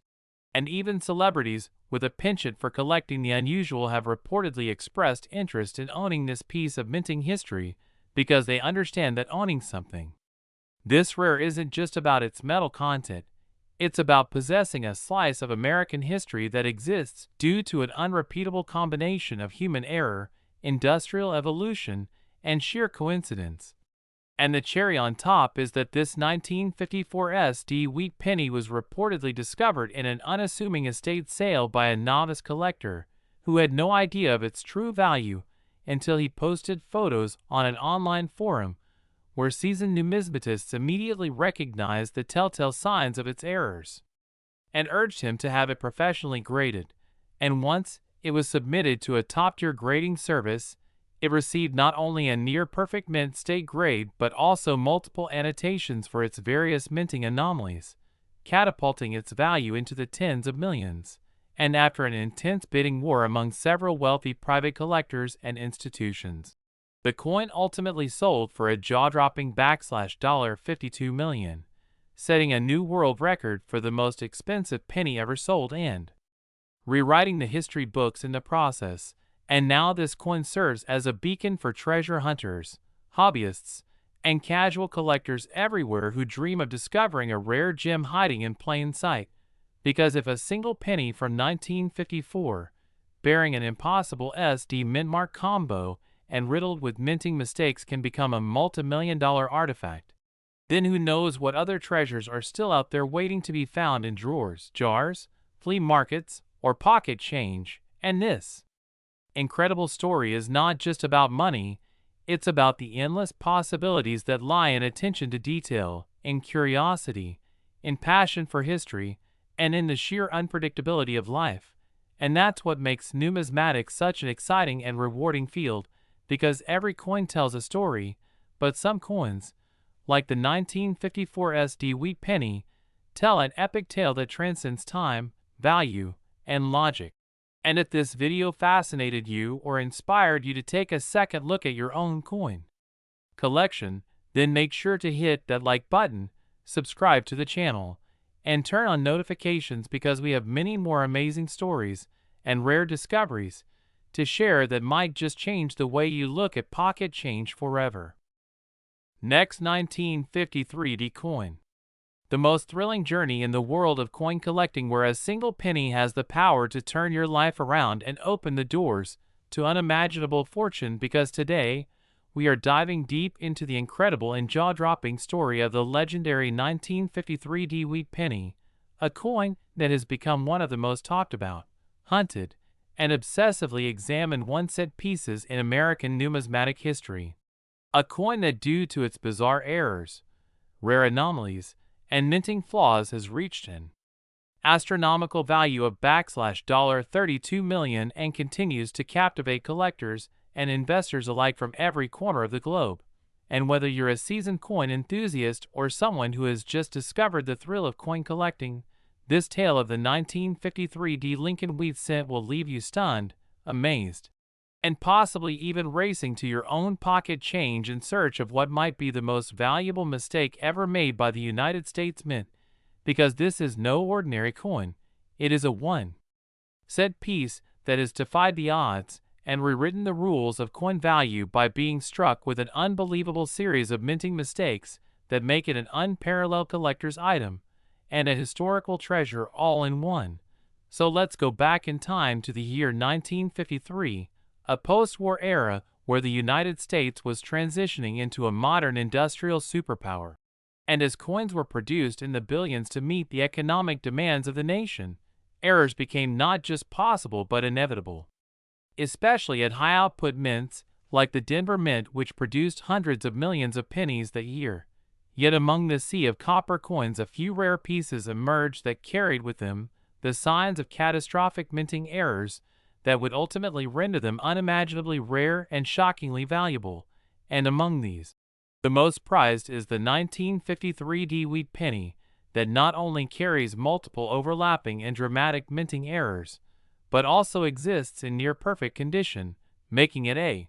and even celebrities with a penchant for collecting the unusual have reportedly expressed interest in owning this piece of minting history because they understand that owning something this rare isn't just about its metal content, it's about possessing a slice of American history that exists due to an unrepeatable combination of human error, industrial evolution, and sheer coincidence. And the cherry on top is that this 1954 SD wheat penny was reportedly discovered in an unassuming estate sale by a novice collector who had no idea of its true value until he posted photos on an online forum where seasoned numismatists immediately recognized the telltale signs of its errors and urged him to have it professionally graded. And once it was submitted to a top-tier grading service, it received not only a near-perfect mint state grade but also multiple annotations for its various minting anomalies, catapulting its value into the tens of millions. And after an intense bidding war among several wealthy private collectors and institutions, the coin ultimately sold for a jaw-dropping $52 million, setting a new world record for the most expensive penny ever sold and rewriting the history books in the process. And now this coin serves as a beacon for treasure hunters, hobbyists, and casual collectors everywhere who dream of discovering a rare gem hiding in plain sight. Because if a single penny from 1954, bearing an impossible SD mint mark combo and riddled with minting mistakes can become a multi-million-dollar artifact, then who knows what other treasures are still out there waiting to be found in drawers, jars, flea markets, or pocket change. And this incredible story is not just about money, it's about the endless possibilities that lie in attention to detail, in curiosity, in passion for history, and in the sheer unpredictability of life. And that's what makes numismatics such an exciting and rewarding field, because every coin tells a story, but some coins, like the 1954 SD wheat penny, tell an epic tale that transcends time, value, and logic. And if this video fascinated you or inspired you to take a second look at your own coin collection, then make sure to hit that like button, subscribe to the channel, and turn on notifications because we have many more amazing stories and rare discoveries to share that might just change the way you look at pocket change forever. Next, 1953 D coin. The most thrilling journey in the world of coin collecting, where a single penny has the power to turn your life around and open the doors to unimaginable fortune, because today we are diving deep into the incredible and jaw-dropping story of the legendary 1953 D wheat penny, a coin that has become one of the most talked about, hunted, and obsessively examined one-set pieces in American numismatic history. A coin that, due to its bizarre errors, rare anomalies, and minting flaws, has reached an astronomical value of $32 million and continues to captivate collectors and investors alike from every corner of the globe. And whether you're a seasoned coin enthusiast or someone who has just discovered the thrill of coin collecting, this tale of the 1953 D Lincoln Wheat cent will leave you stunned, amazed, and possibly even racing to your own pocket change in search of what might be the most valuable mistake ever made by the United States Mint. Because this is no ordinary coin, it is a one-set piece that has defied the odds and rewritten the rules of coin value by being struck with an unbelievable series of minting mistakes that make it an unparalleled collector's item and a historical treasure all in one. So let's go back in time to the year 1953, a post-war era where the United States was transitioning into a modern industrial superpower. And as coins were produced in the billions to meet the economic demands of the nation, errors became not just possible but inevitable, especially at high-output mints like the Denver Mint, which produced hundreds of millions of pennies that year. Yet among the sea of copper coins, a few rare pieces emerged that carried with them the signs of catastrophic minting errors that would ultimately render them unimaginably rare and shockingly valuable. And among these, the most prized is the 1953 Wheat Penny, that not only carries multiple overlapping and dramatic minting errors, but also exists in near-perfect condition, making it a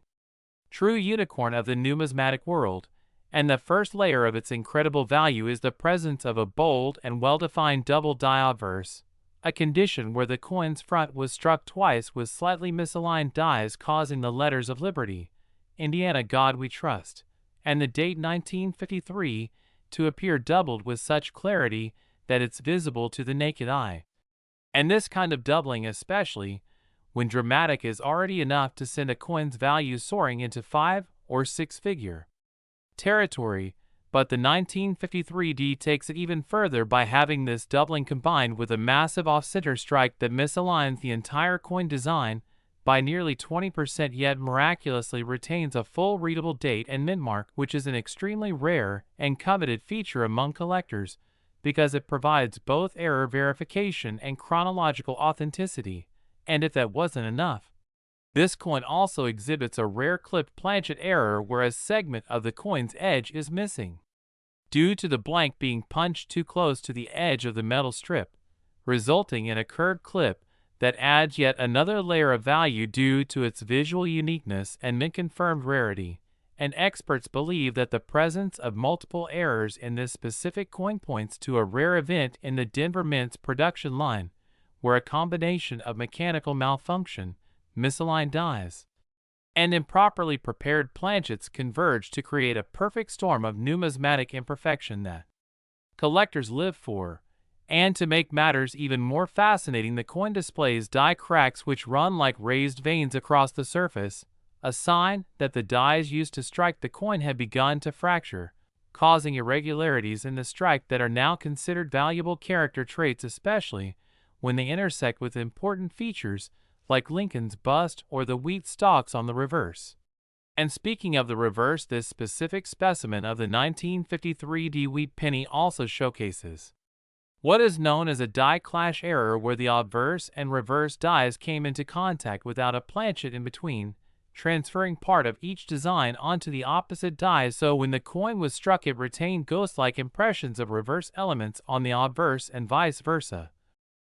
true unicorn of the numismatic world. And the first layer of its incredible value is the presence of a bold and well-defined double die obverse, a condition where the coin's front was struck twice with slightly misaligned dies, causing the letters of Liberty, Indiana God We Trust, and the date 1953 to appear doubled with such clarity that it's visible to the naked eye. And this kind of doubling, especially when dramatic, is already enough to send a coin's value soaring into 5 or 6 figure territory, but the 1953D takes it even further by having this doubling combined with a massive off-center strike that misaligns the entire coin design by nearly 20%, yet miraculously retains a full readable date and mint mark, which is an extremely rare and coveted feature among collectors because it provides both error verification and chronological authenticity. And if that wasn't enough, this coin also exhibits a rare clipped planchet error where a segment of the coin's edge is missing, due to the blank being punched too close to the edge of the metal strip, resulting in a curved clip that adds yet another layer of value due to its visual uniqueness and mint-confirmed rarity. And experts believe that the presence of multiple errors in this specific coin points to a rare event in the Denver Mint's production line, where a combination of mechanical malfunction, misaligned dies, and improperly prepared planchets converge to create a perfect storm of numismatic imperfection that collectors live for. And to make matters even more fascinating, the coin displays die cracks which run like raised veins across the surface, a sign that the dies used to strike the coin had begun to fracture, causing irregularities in the strike that are now considered valuable character traits, especially when they intersect with important features like Lincoln's bust or the wheat stalks on the reverse. And speaking of the reverse, this specific specimen of the 1953 Wheat Penny also showcases what is known as a die clash error, where the obverse and reverse dies came into contact without a planchet in between, transferring part of each design onto the opposite die, so when the coin was struck it retained ghost-like impressions of reverse elements on the obverse and vice versa.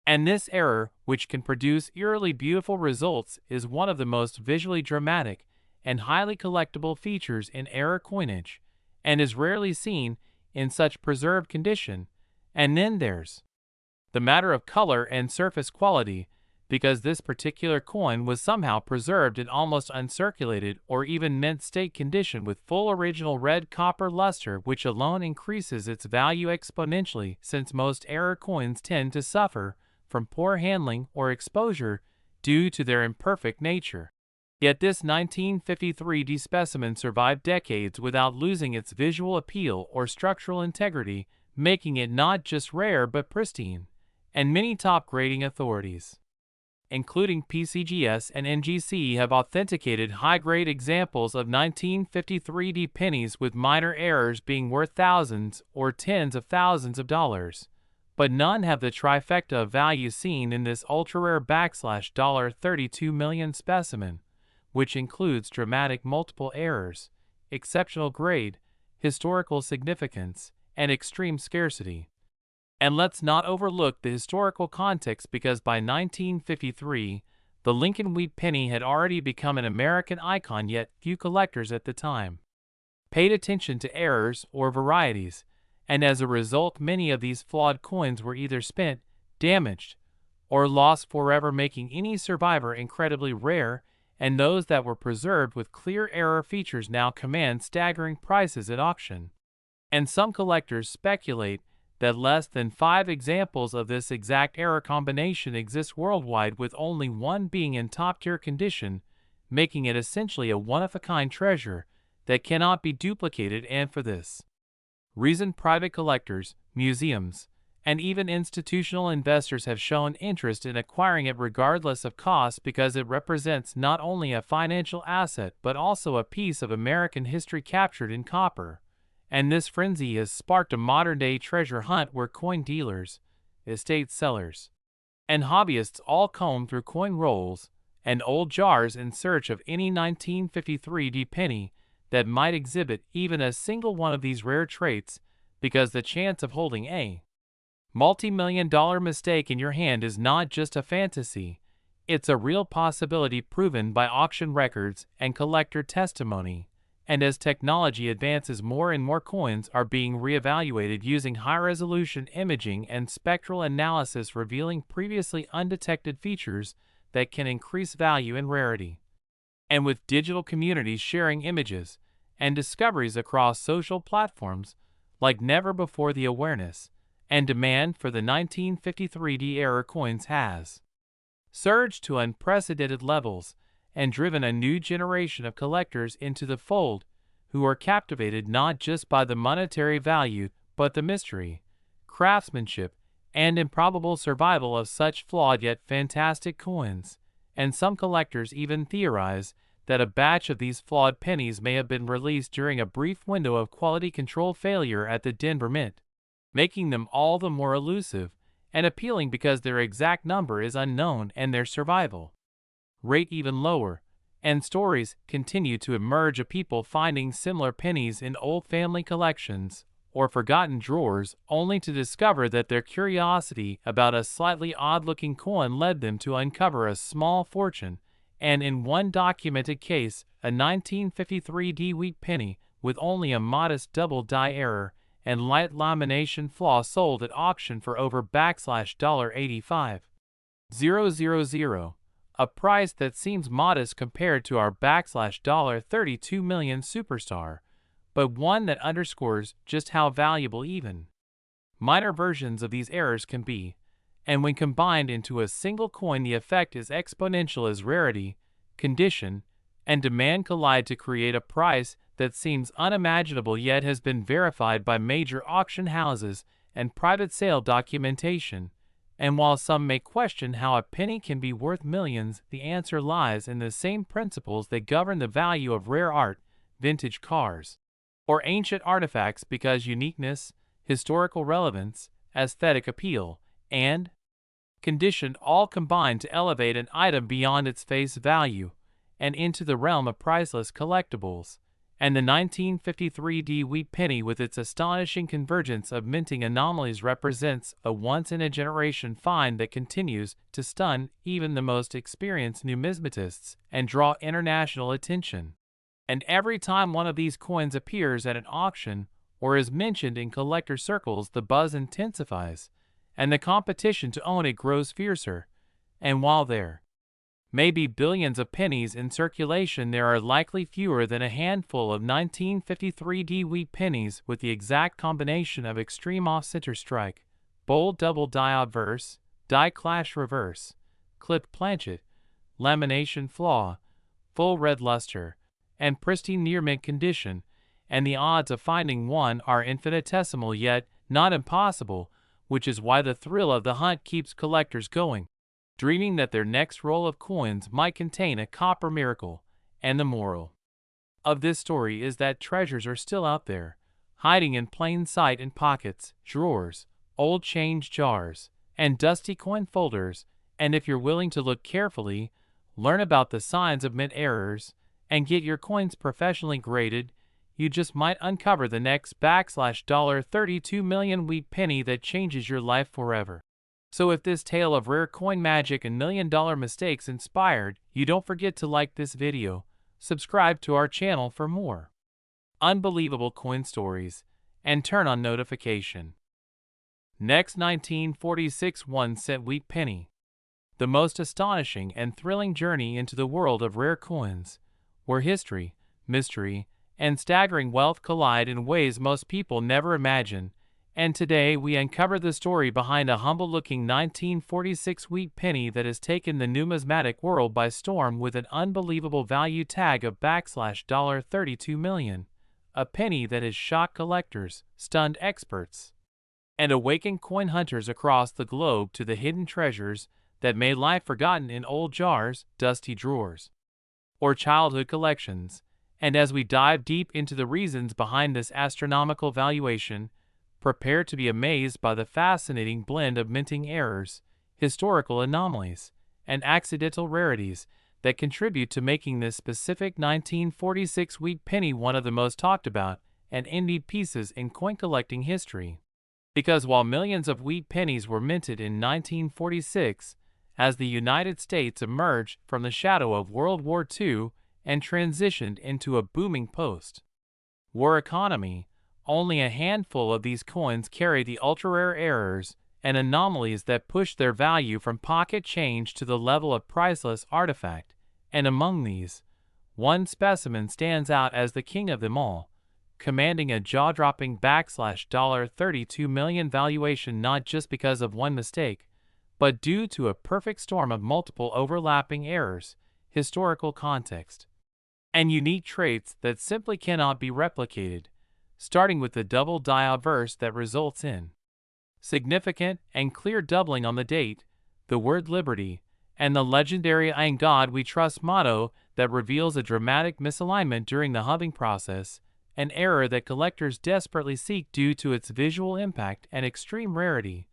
And this error, which can produce eerily beautiful results, is one of the most visually dramatic and highly collectible features in error coinage, and is rarely seen in such preserved condition. And then there's the matter of color and surface quality, because this particular coin was somehow preserved in almost uncirculated or even mint state condition with full original red copper luster, which alone increases its value exponentially, since most error coins tend to suffer from poor handling or exposure due to their imperfect nature. Yet this 1953 specimen survived decades without losing its visual appeal or structural integrity, making it not just rare but pristine. And many top grading authorities, including PCGS and NGC, have authenticated high-grade examples of 1953 pennies with minor errors being worth thousands or tens of thousands of dollars. But none have the trifecta of value seen in this ultra-rare $32 million specimen, which includes dramatic multiple errors, exceptional grade, historical significance, and extreme scarcity. And let's not overlook the historical context, because by 1953, the Lincoln Wheat Penny had already become an American icon, yet few collectors at the time paid attention to errors or varieties, and as a result many of these flawed coins were either spent, damaged, or lost forever, making any survivor incredibly rare, and those that were preserved with clear error features now command staggering prices at auction. And some collectors speculate that less than 5 examples of this exact error combination exist worldwide, with only one being in top-tier condition, making it essentially a one-of-a-kind treasure that cannot be duplicated. And for this reason, private collectors, museums, and even institutional investors have shown interest in acquiring it regardless of cost, because it represents not only a financial asset but also a piece of American history captured in copper. And this frenzy has sparked a modern-day treasure hunt where coin dealers, estate sellers, and hobbyists all comb through coin rolls and old jars in search of any 1953 penny that might exhibit even a single one of these rare traits, because the chance of holding a multi-million-dollar mistake in your hand is not just a fantasy, it's a real possibility proven by auction records and collector testimony. And as technology advances, more and more coins are being reevaluated using high-resolution imaging and spectral analysis, revealing previously undetected features that can increase value and rarity. And with digital communities sharing images and discoveries across social platforms like never before, the awareness and demand for the 1953 era coins has surged to unprecedented levels and driven a new generation of collectors into the fold who are captivated not just by the monetary value but the mystery, craftsmanship, and improbable survival of such flawed yet fantastic coins. And some collectors even theorize that a batch of these flawed pennies may have been released during a brief window of quality control failure at the Denver Mint, making them all the more elusive and appealing because their exact number is unknown and their survival rate even lower. And stories continue to emerge of people finding similar pennies in old family collections or forgotten drawers, only to discover that their curiosity about a slightly odd-looking coin led them to uncover a small fortune. And in one documented case, a 1953 wheat penny with only a modest double die error and light lamination flaw sold at auction for over $85,000, a price that seems modest compared to our $32 million superstar, but one that underscores just how valuable even minor versions of these errors can be. And when combined into a single coin, the effect is exponential as rarity, condition, and demand collide to create a price that seems unimaginable yet has been verified by major auction houses and private sale documentation. And while some may question how a penny can be worth millions, the answer lies in the same principles that govern the value of rare art, vintage cars, or ancient artifacts, because uniqueness, historical relevance, aesthetic appeal, and condition all combine to elevate an item beyond its face value and into the realm of priceless collectibles. And the 1953 wheat penny, with its astonishing convergence of minting anomalies, represents a once-in-a-generation find that continues to stun even the most experienced numismatists and draw international attention. And every time one of these coins appears at an auction or is mentioned in collector circles, the buzz intensifies, and the competition to own it grows fiercer. And while there may be billions of pennies in circulation, there are likely fewer than a handful of 1953 wheat pennies with the exact combination of extreme off-center strike, bold double die obverse, die clash reverse, clipped planchet, lamination flaw, full red luster, and pristine near mint condition, and the odds of finding one are infinitesimal yet not impossible, which is why the thrill of the hunt keeps collectors going, dreaming that their next roll of coins might contain a copper miracle. And the moral of this story is that treasures are still out there, hiding in plain sight in pockets, drawers, old change jars, and dusty coin folders. And if you're willing to look carefully, learn about the signs of mint errors, and get your coins professionally graded, you just might uncover the next $32 million wheat penny that changes your life forever. So if this tale of rare coin magic and million-dollar mistakes inspired you, don't forget to like this video, subscribe to our channel for more unbelievable coin stories, and turn on notification. Next, 1946 1-cent wheat penny. The most astonishing and thrilling journey into the world of rare coins, where history, mystery, and staggering wealth collide in ways most people never imagine. And today we uncover the story behind a humble-looking 1946 wheat penny that has taken the numismatic world by storm with an unbelievable value tag of $32 million, a penny that has shocked collectors, stunned experts, and awakened coin hunters across the globe to the hidden treasures that may lie forgotten in old jars, dusty drawers, or childhood collections. And as we dive deep into the reasons behind this astronomical valuation, prepare to be amazed by the fascinating blend of minting errors, historical anomalies, and accidental rarities that contribute to making this specific 1946 wheat penny one of the most talked about and envied pieces in coin collecting history. Because while millions of wheat pennies were minted in 1946, as the United States emerged from the shadow of World War II and transitioned into a booming post-war economy, only a handful of these coins carry the ultra-rare errors and anomalies that push their value from pocket change to the level of priceless artifact, and among these, one specimen stands out as the king of them all, commanding a jaw-dropping $32 million valuation not just because of one mistake, but due to a perfect storm of multiple overlapping errors, historical context, and unique traits that simply cannot be replicated, starting with the double die obverse that results in significant and clear doubling on the date, the word liberty, and the legendary "In God We Trust" motto that reveals a dramatic misalignment during the hubbing process, an error that collectors desperately seek due to its visual impact and extreme rarity.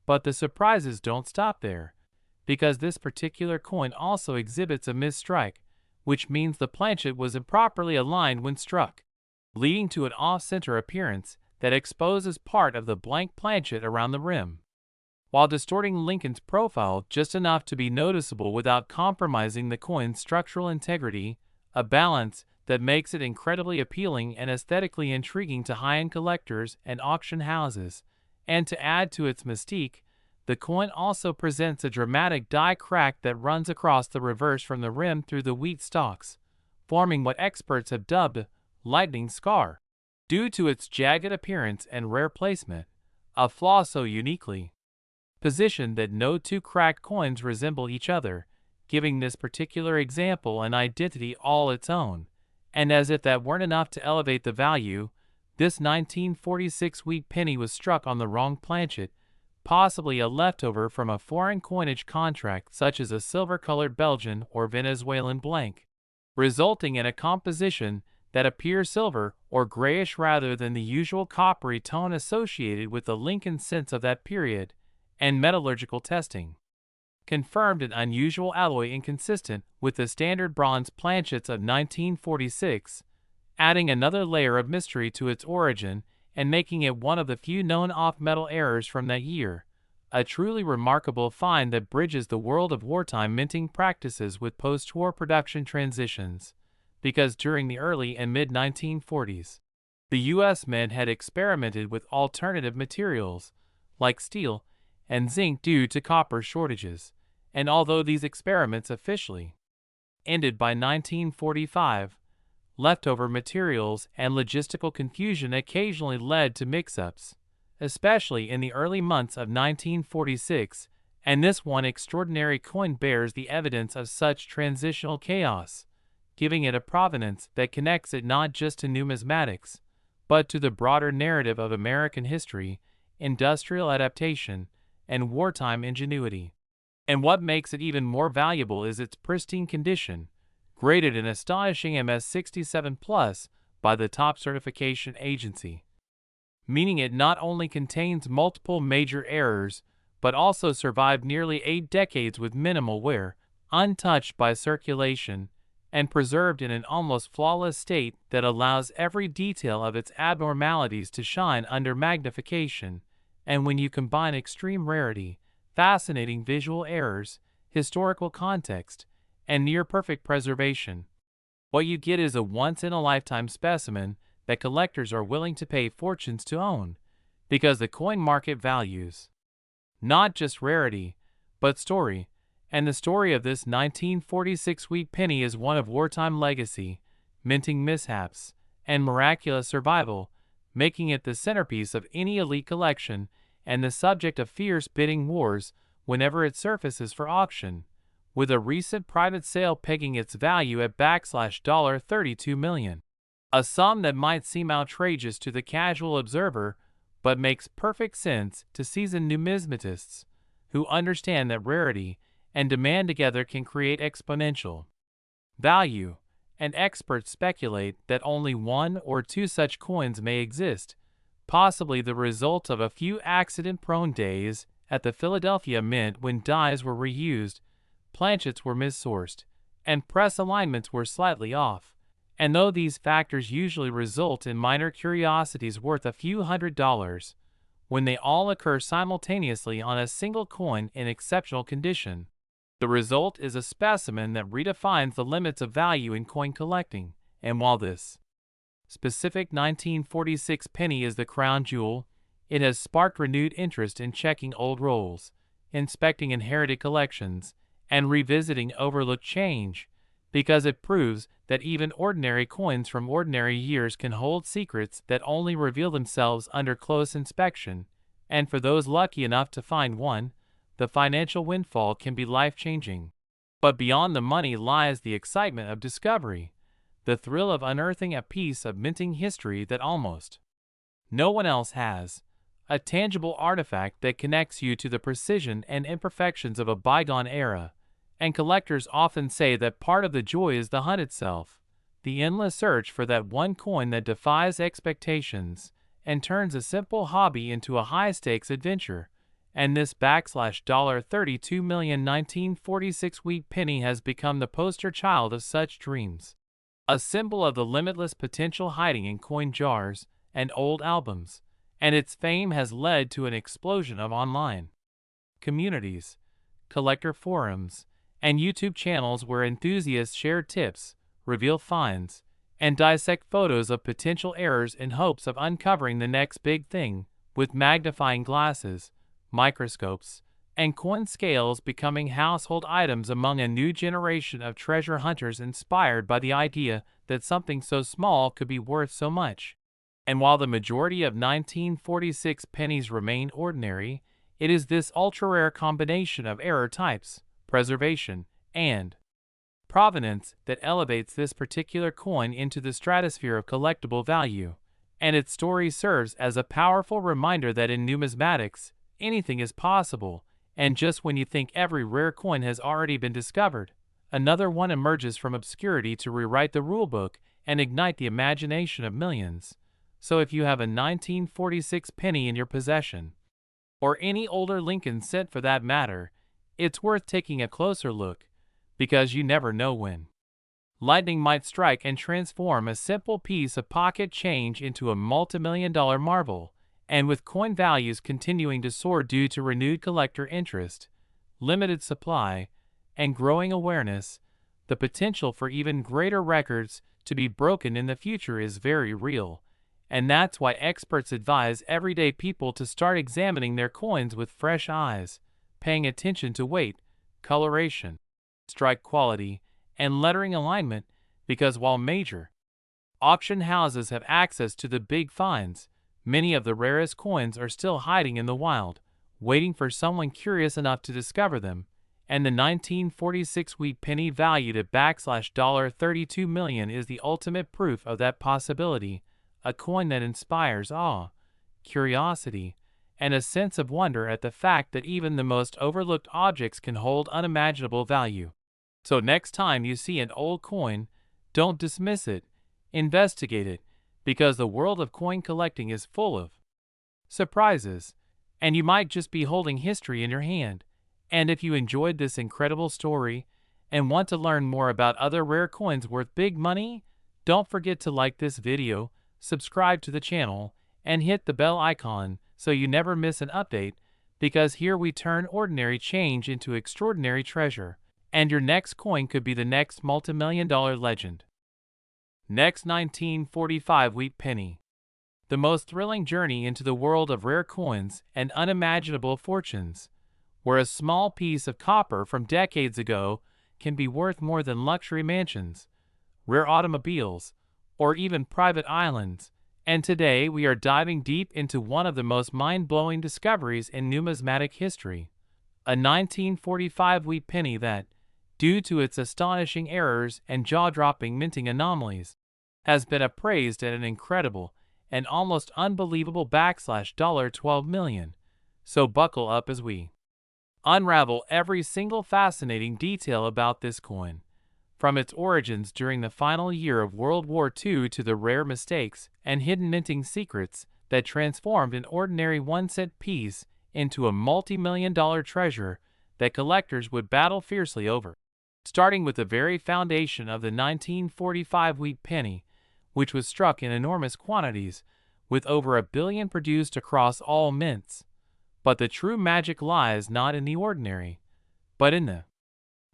But the surprises don't stop there, because this particular coin also exhibits a misstrike, which means the planchet was improperly aligned when struck, leading to an off-center appearance that exposes part of the blank planchet around the rim, while distorting Lincoln's profile just enough to be noticeable without compromising the coin's structural integrity, a balance that makes it incredibly appealing and aesthetically intriguing to high-end collectors and auction houses. And to add to its mystique, the coin also presents a dramatic die crack that runs across the reverse from the rim through the wheat stalks, forming what experts have dubbed lightning scar. Due to its jagged appearance and rare placement, a flaw so uniquely positioned that no two cracked coins resemble each other, giving this particular example an identity all its own. And as if that weren't enough to elevate the value, this 1946 wheat penny was struck on the wrong planchet, possibly a leftover from a foreign coinage contract such as a silver-colored Belgian or Venezuelan blank, resulting in a composition that appears silver or grayish rather than the usual coppery tone associated with the Lincoln cents of that period, and metallurgical testing confirmed an unusual alloy inconsistent with the standard bronze planchets of 1946, adding another layer of mystery to its origin and making it one of the few known off-metal errors from that year, a truly remarkable find that bridges the world of wartime minting practices with post-war production transitions. Because during the early and mid-1940s, the U.S. Mint had experimented with alternative materials, like steel and zinc due to copper shortages, and although these experiments officially ended by 1945, leftover materials and logistical confusion occasionally led to mix-ups, especially in the early months of 1946, and this one extraordinary coin bears the evidence of such transitional chaos, giving it a provenance that connects it not just to numismatics, but to the broader narrative of American history, industrial adaptation, and wartime ingenuity. And what makes it even more valuable is its pristine condition, graded an astonishing MS67+ by the top certification agency, meaning it not only contains multiple major errors, but also survived nearly 8 decades with minimal wear, untouched by circulation, and preserved in an almost flawless state that allows every detail of its abnormalities to shine under magnification. And when you combine extreme rarity, fascinating visual errors, historical context, and near-perfect preservation, what you get is a once-in-a-lifetime specimen that collectors are willing to pay fortunes to own, because the coin market values not just rarity, but story, and the story of this 1946 wheat penny is one of wartime legacy, minting mishaps, and miraculous survival, making it the centerpiece of any elite collection and the subject of fierce bidding wars whenever it surfaces for auction, with a recent private sale pegging its value at $32 million. A sum that might seem outrageous to the casual observer, but makes perfect sense to seasoned numismatists who understand that rarity and demand together can create exponential value, and experts speculate that only one or two such coins may exist, possibly the result of a few accident-prone days at the Philadelphia Mint when dies were reused, planchets were missourced, and press alignments were slightly off. And though these factors usually result in minor curiosities worth a few $100s, when they all occur simultaneously on a single coin in exceptional condition, the result is a specimen that redefines the limits of value in coin collecting. And while this specific 1946 penny is the crown jewel, it has sparked renewed interest in checking old rolls, inspecting inherited collections, and revisiting overlooked change, because it proves that even ordinary coins from ordinary years can hold secrets that only reveal themselves under close inspection. And for those lucky enough to find one, the financial windfall can be life-changing. But beyond the money lies the excitement of discovery, the thrill of unearthing a piece of minting history that almost no one else has, a tangible artifact that connects you to the precision and imperfections of a bygone era. And collectors often say that part of the joy is the hunt itself, the endless search for that one coin that defies expectations and turns a simple hobby into a high-stakes adventure. And this $32 million 1946 wheat penny has become the poster child of such dreams, a symbol of the limitless potential hiding in coin jars and old albums. And its fame has led to an explosion of online communities, collector forums, and YouTube channels where enthusiasts share tips, reveal finds, and dissect photos of potential errors in hopes of uncovering the next big thing, with magnifying glasses, microscopes, and coin scales becoming household items among a new generation of treasure hunters inspired by the idea that something so small could be worth so much. And while the majority of 1946 pennies remain ordinary, it is this ultra-rare combination of error types, preservation, and provenance that elevates this particular coin into the stratosphere of collectible value. And its story serves as a powerful reminder that in numismatics, anything is possible, and just when you think every rare coin has already been discovered, another one emerges from obscurity to rewrite the rulebook and ignite the imagination of millions. So if you have a 1946 penny in your possession, or any older Lincoln cent for that matter, it's worth taking a closer look, because you never know when lightning might strike and transform a simple piece of pocket change into a multimillion-dollar marvel. And with coin values continuing to soar due to renewed collector interest, limited supply, and growing awareness, the potential for even greater records to be broken in the future is very real. And that's why experts advise everyday people to start examining their coins with fresh eyes, paying attention to weight, coloration, strike quality, and lettering alignment, because while major auction houses have access to the big finds, many of the rarest coins are still hiding in the wild, waiting for someone curious enough to discover them. And the 1946 wheat penny valued at $32 million is the ultimate proof of that possibility, a coin that inspires awe, curiosity, and a sense of wonder at the fact that even the most overlooked objects can hold unimaginable value. So next time you see an old coin, don't dismiss it, investigate it, because the world of coin collecting is full of surprises, and you might just be holding history in your hand. And if you enjoyed this incredible story and want to learn more about other rare coins worth big money, don't forget to like this video, subscribe to the channel, and hit the bell icon so you never miss an update, because here we turn ordinary change into extraordinary treasure, and your next coin could be the next multimillion-dollar legend. Next, 1945 wheat penny. The most thrilling journey into the world of rare coins and unimaginable fortunes, where a small piece of copper from decades ago can be worth more than luxury mansions, rare automobiles, or even private islands. And today we are diving deep into one of the most mind-blowing discoveries in numismatic history, a 1945 wheat penny that, due to its astonishing errors and jaw-dropping minting anomalies, has been appraised at an incredible and almost unbelievable $12 million. So buckle up as we unravel every single fascinating detail about this coin, from its origins during the final year of World War II to the rare mistakes and hidden minting secrets that transformed an ordinary 1-cent piece into a multi-million-dollar treasure that collectors would battle fiercely over. starting with the very foundation of the 1945 wheat penny, which was struck in enormous quantities, with over 1 billion produced across all mints. But the true magic lies not in the ordinary, but in the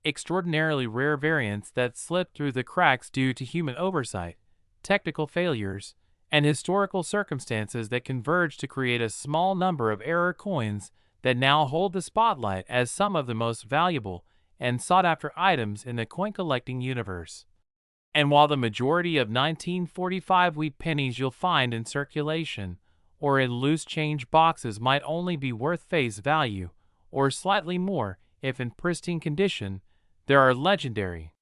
extraordinarily rare variants that slip through the cracks due to human oversight, technical failures, and historical circumstances that converge to create a small number of error coins that now hold the spotlight as some of the most valuable and sought-after items in the coin collecting universe. And while the majority of 1945 wheat pennies you'll find in circulation or in loose change boxes might only be worth face value, or slightly more if in pristine condition, there are legendary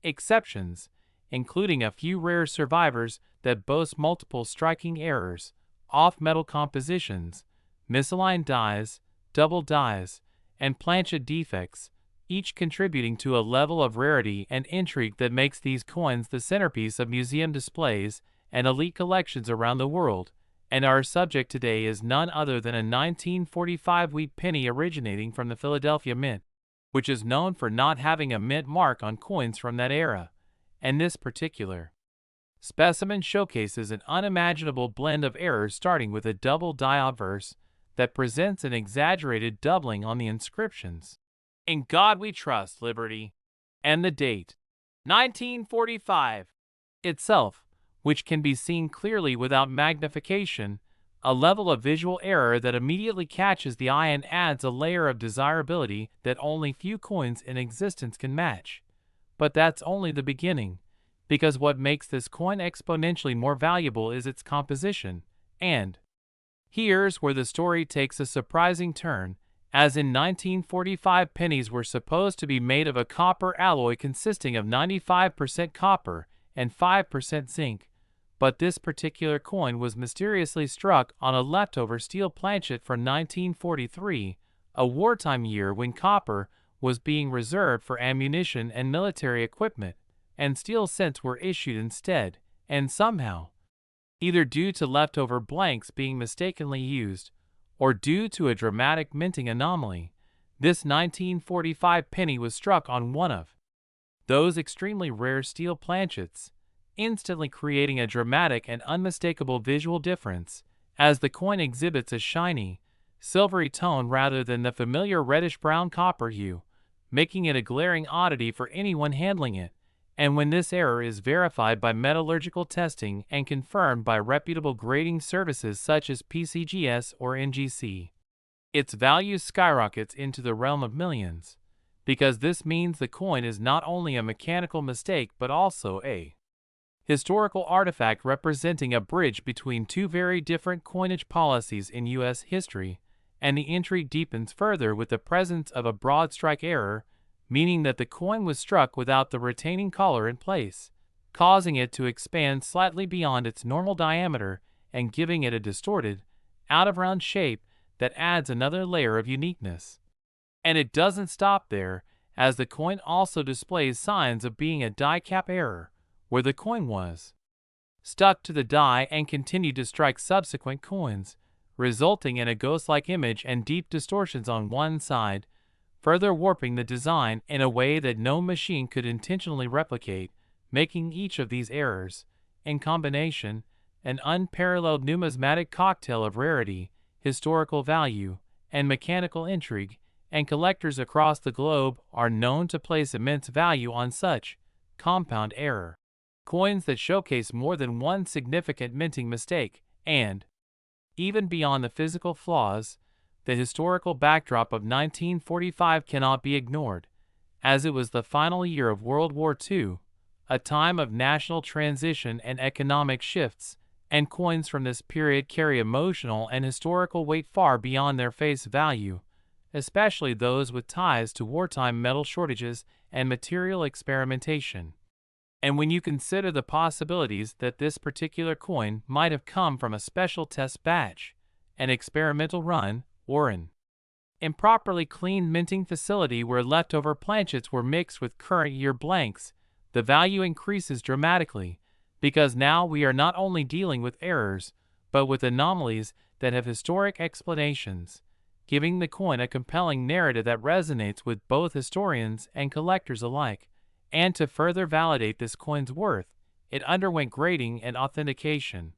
exceptions, including a few rare survivors that boast multiple striking errors, off-metal compositions, misaligned dies, double dies, and planchet defects, each contributing to a level of rarity and intrigue that makes these coins the centerpiece of museum displays and elite collections around the world. And our subject today is none other than a 1945 wheat penny originating from the Philadelphia Mint, which is known for not having a mint mark on coins from that era, and this particular specimen showcases an unimaginable blend of errors, starting with a double die obverse that presents an exaggerated doubling on the inscriptions. "In God We Trust, Liberty," and the date, 1945, itself, which can be seen clearly without magnification, a level of visual error that immediately catches the eye and adds a layer of desirability that only few coins in existence can match. But that's only the beginning, because what makes this coin exponentially more valuable is its composition, and here's where the story takes a surprising turn, as in 1945 pennies were supposed to be made of a copper alloy consisting of 95% copper and 5% zinc, but this particular coin was mysteriously struck on a leftover steel planchet from 1943, a wartime year when copper was being reserved for ammunition and military equipment, and steel cents were issued instead, and somehow, either due to leftover blanks being mistakenly used, or due to a dramatic minting anomaly, this 1945 penny was struck on one of those extremely rare steel planchets, instantly creating a dramatic and unmistakable visual difference, as the coin exhibits a shiny, silvery tone rather than the familiar reddish-brown copper hue, making it a glaring oddity for anyone handling it. And when this error is verified by metallurgical testing and confirmed by reputable grading services such as PCGS or NGC, its value skyrockets into the realm of millions, because this means the coin is not only a mechanical mistake but also a historical artifact representing a bridge between two very different coinage policies in U.S. history, and the intrigue deepens further with the presence of a broad strike error, meaning that the coin was struck without the retaining collar in place, causing it to expand slightly beyond its normal diameter and giving it a distorted, out-of-round shape that adds another layer of uniqueness. And it doesn't stop there, as the coin also displays signs of being a die cap error, where the coin was stuck to the die and continued to strike subsequent coins, resulting in a ghost-like image and deep distortions on one side, further warping the design in a way that no machine could intentionally replicate, making each of these errors, in combination, an unparalleled numismatic cocktail of rarity, historical value, and mechanical intrigue, and collectors across the globe are known to place immense value on such compound error coins that showcase more than one significant minting mistake, and, even beyond the physical flaws, the historical backdrop of 1945 cannot be ignored, as it was the final year of World War II, a time of national transition and economic shifts, and coins from this period carry emotional and historical weight far beyond their face value, especially those with ties to wartime metal shortages and material experimentation. And when you consider the possibilities that this particular coin might have come from a special test batch, an experimental run, or an improperly cleaned minting facility where leftover planchets were mixed with current year blanks, the value increases dramatically, because now we are not only dealing with errors, but with anomalies that have historic explanations, giving the coin a compelling narrative that resonates with both historians and collectors alike. And to further validate this coin's worth, it underwent grading and authentication,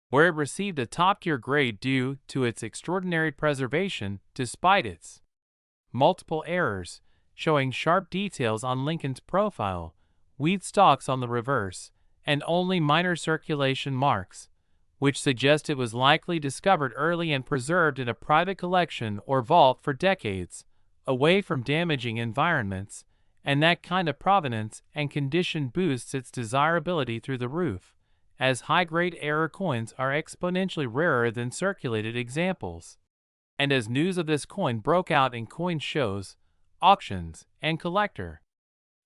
where it received a top-tier grade due to its extraordinary preservation despite its multiple errors, showing sharp details on Lincoln's profile, wheat stalks on the reverse, and only minor circulation marks, which suggest it was likely discovered early and preserved in a private collection or vault for decades, away from damaging environments, and that kind of provenance and condition boosts its desirability through the roof, as high-grade error coins are exponentially rarer than circulated examples. And as news of this coin broke out in coin shows, auctions, and collector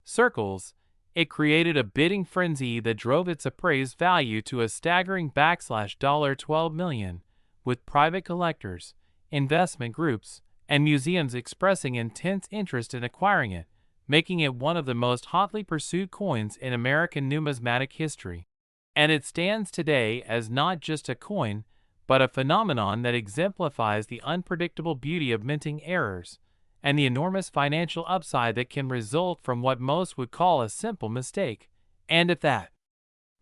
circles, it created a bidding frenzy that drove its appraised value to a staggering $12 million, with private collectors, investment groups, and museums expressing intense interest in acquiring it, making it one of the most hotly pursued coins in American numismatic history. And it stands today as not just a coin, but a phenomenon that exemplifies the unpredictable beauty of minting errors, and the enormous financial upside that can result from what most would call a simple mistake. And if that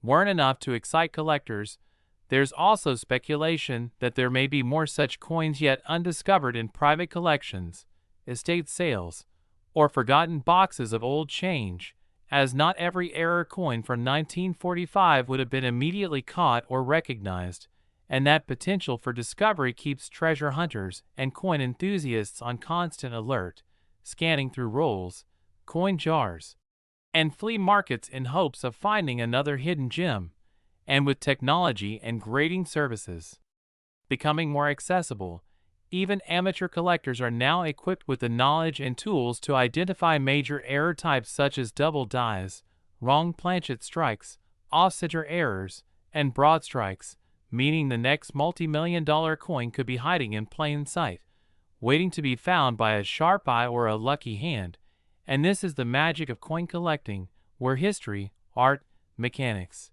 weren't enough to excite collectors, there's also speculation that there may be more such coins yet undiscovered in private collections, estate sales, or forgotten boxes of old change, as not every error coin from 1945 would have been immediately caught or recognized, and that potential for discovery keeps treasure hunters and coin enthusiasts on constant alert, scanning through rolls, coin jars, and flea markets in hopes of finding another hidden gem. And with technology and grading services becoming more accessible, even amateur collectors are now equipped with the knowledge and tools to identify major error types such as double dies, wrong planchet strikes, off-center errors, and broad strikes, meaning the next multi-million-dollar coin could be hiding in plain sight, waiting to be found by a sharp eye or a lucky hand. And this is the magic of coin collecting, where history, art, mechanics,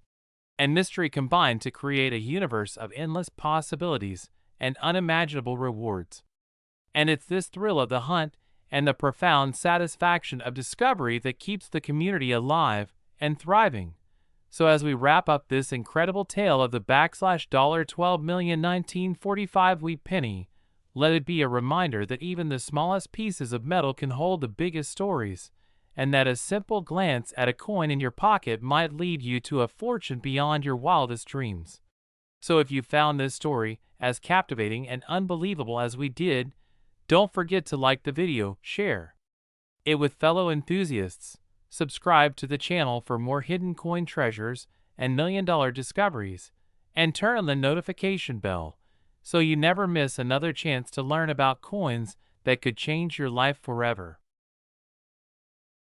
and mystery combine to create a universe of endless possibilities and unimaginable rewards. And it's this thrill of the hunt and the profound satisfaction of discovery that keeps the community alive and thriving. So as we wrap up this incredible tale of the $12 million 1945 wheat penny, let it be a reminder that even the smallest pieces of metal can hold the biggest stories, and that a simple glance at a coin in your pocket might lead you to a fortune beyond your wildest dreams. So if you found this story as captivating and unbelievable as we did, don't forget to like the video, share it with fellow enthusiasts, subscribe to the channel for more hidden coin treasures and million-dollar discoveries, and turn on the notification bell so you never miss another chance to learn about coins that could change your life forever.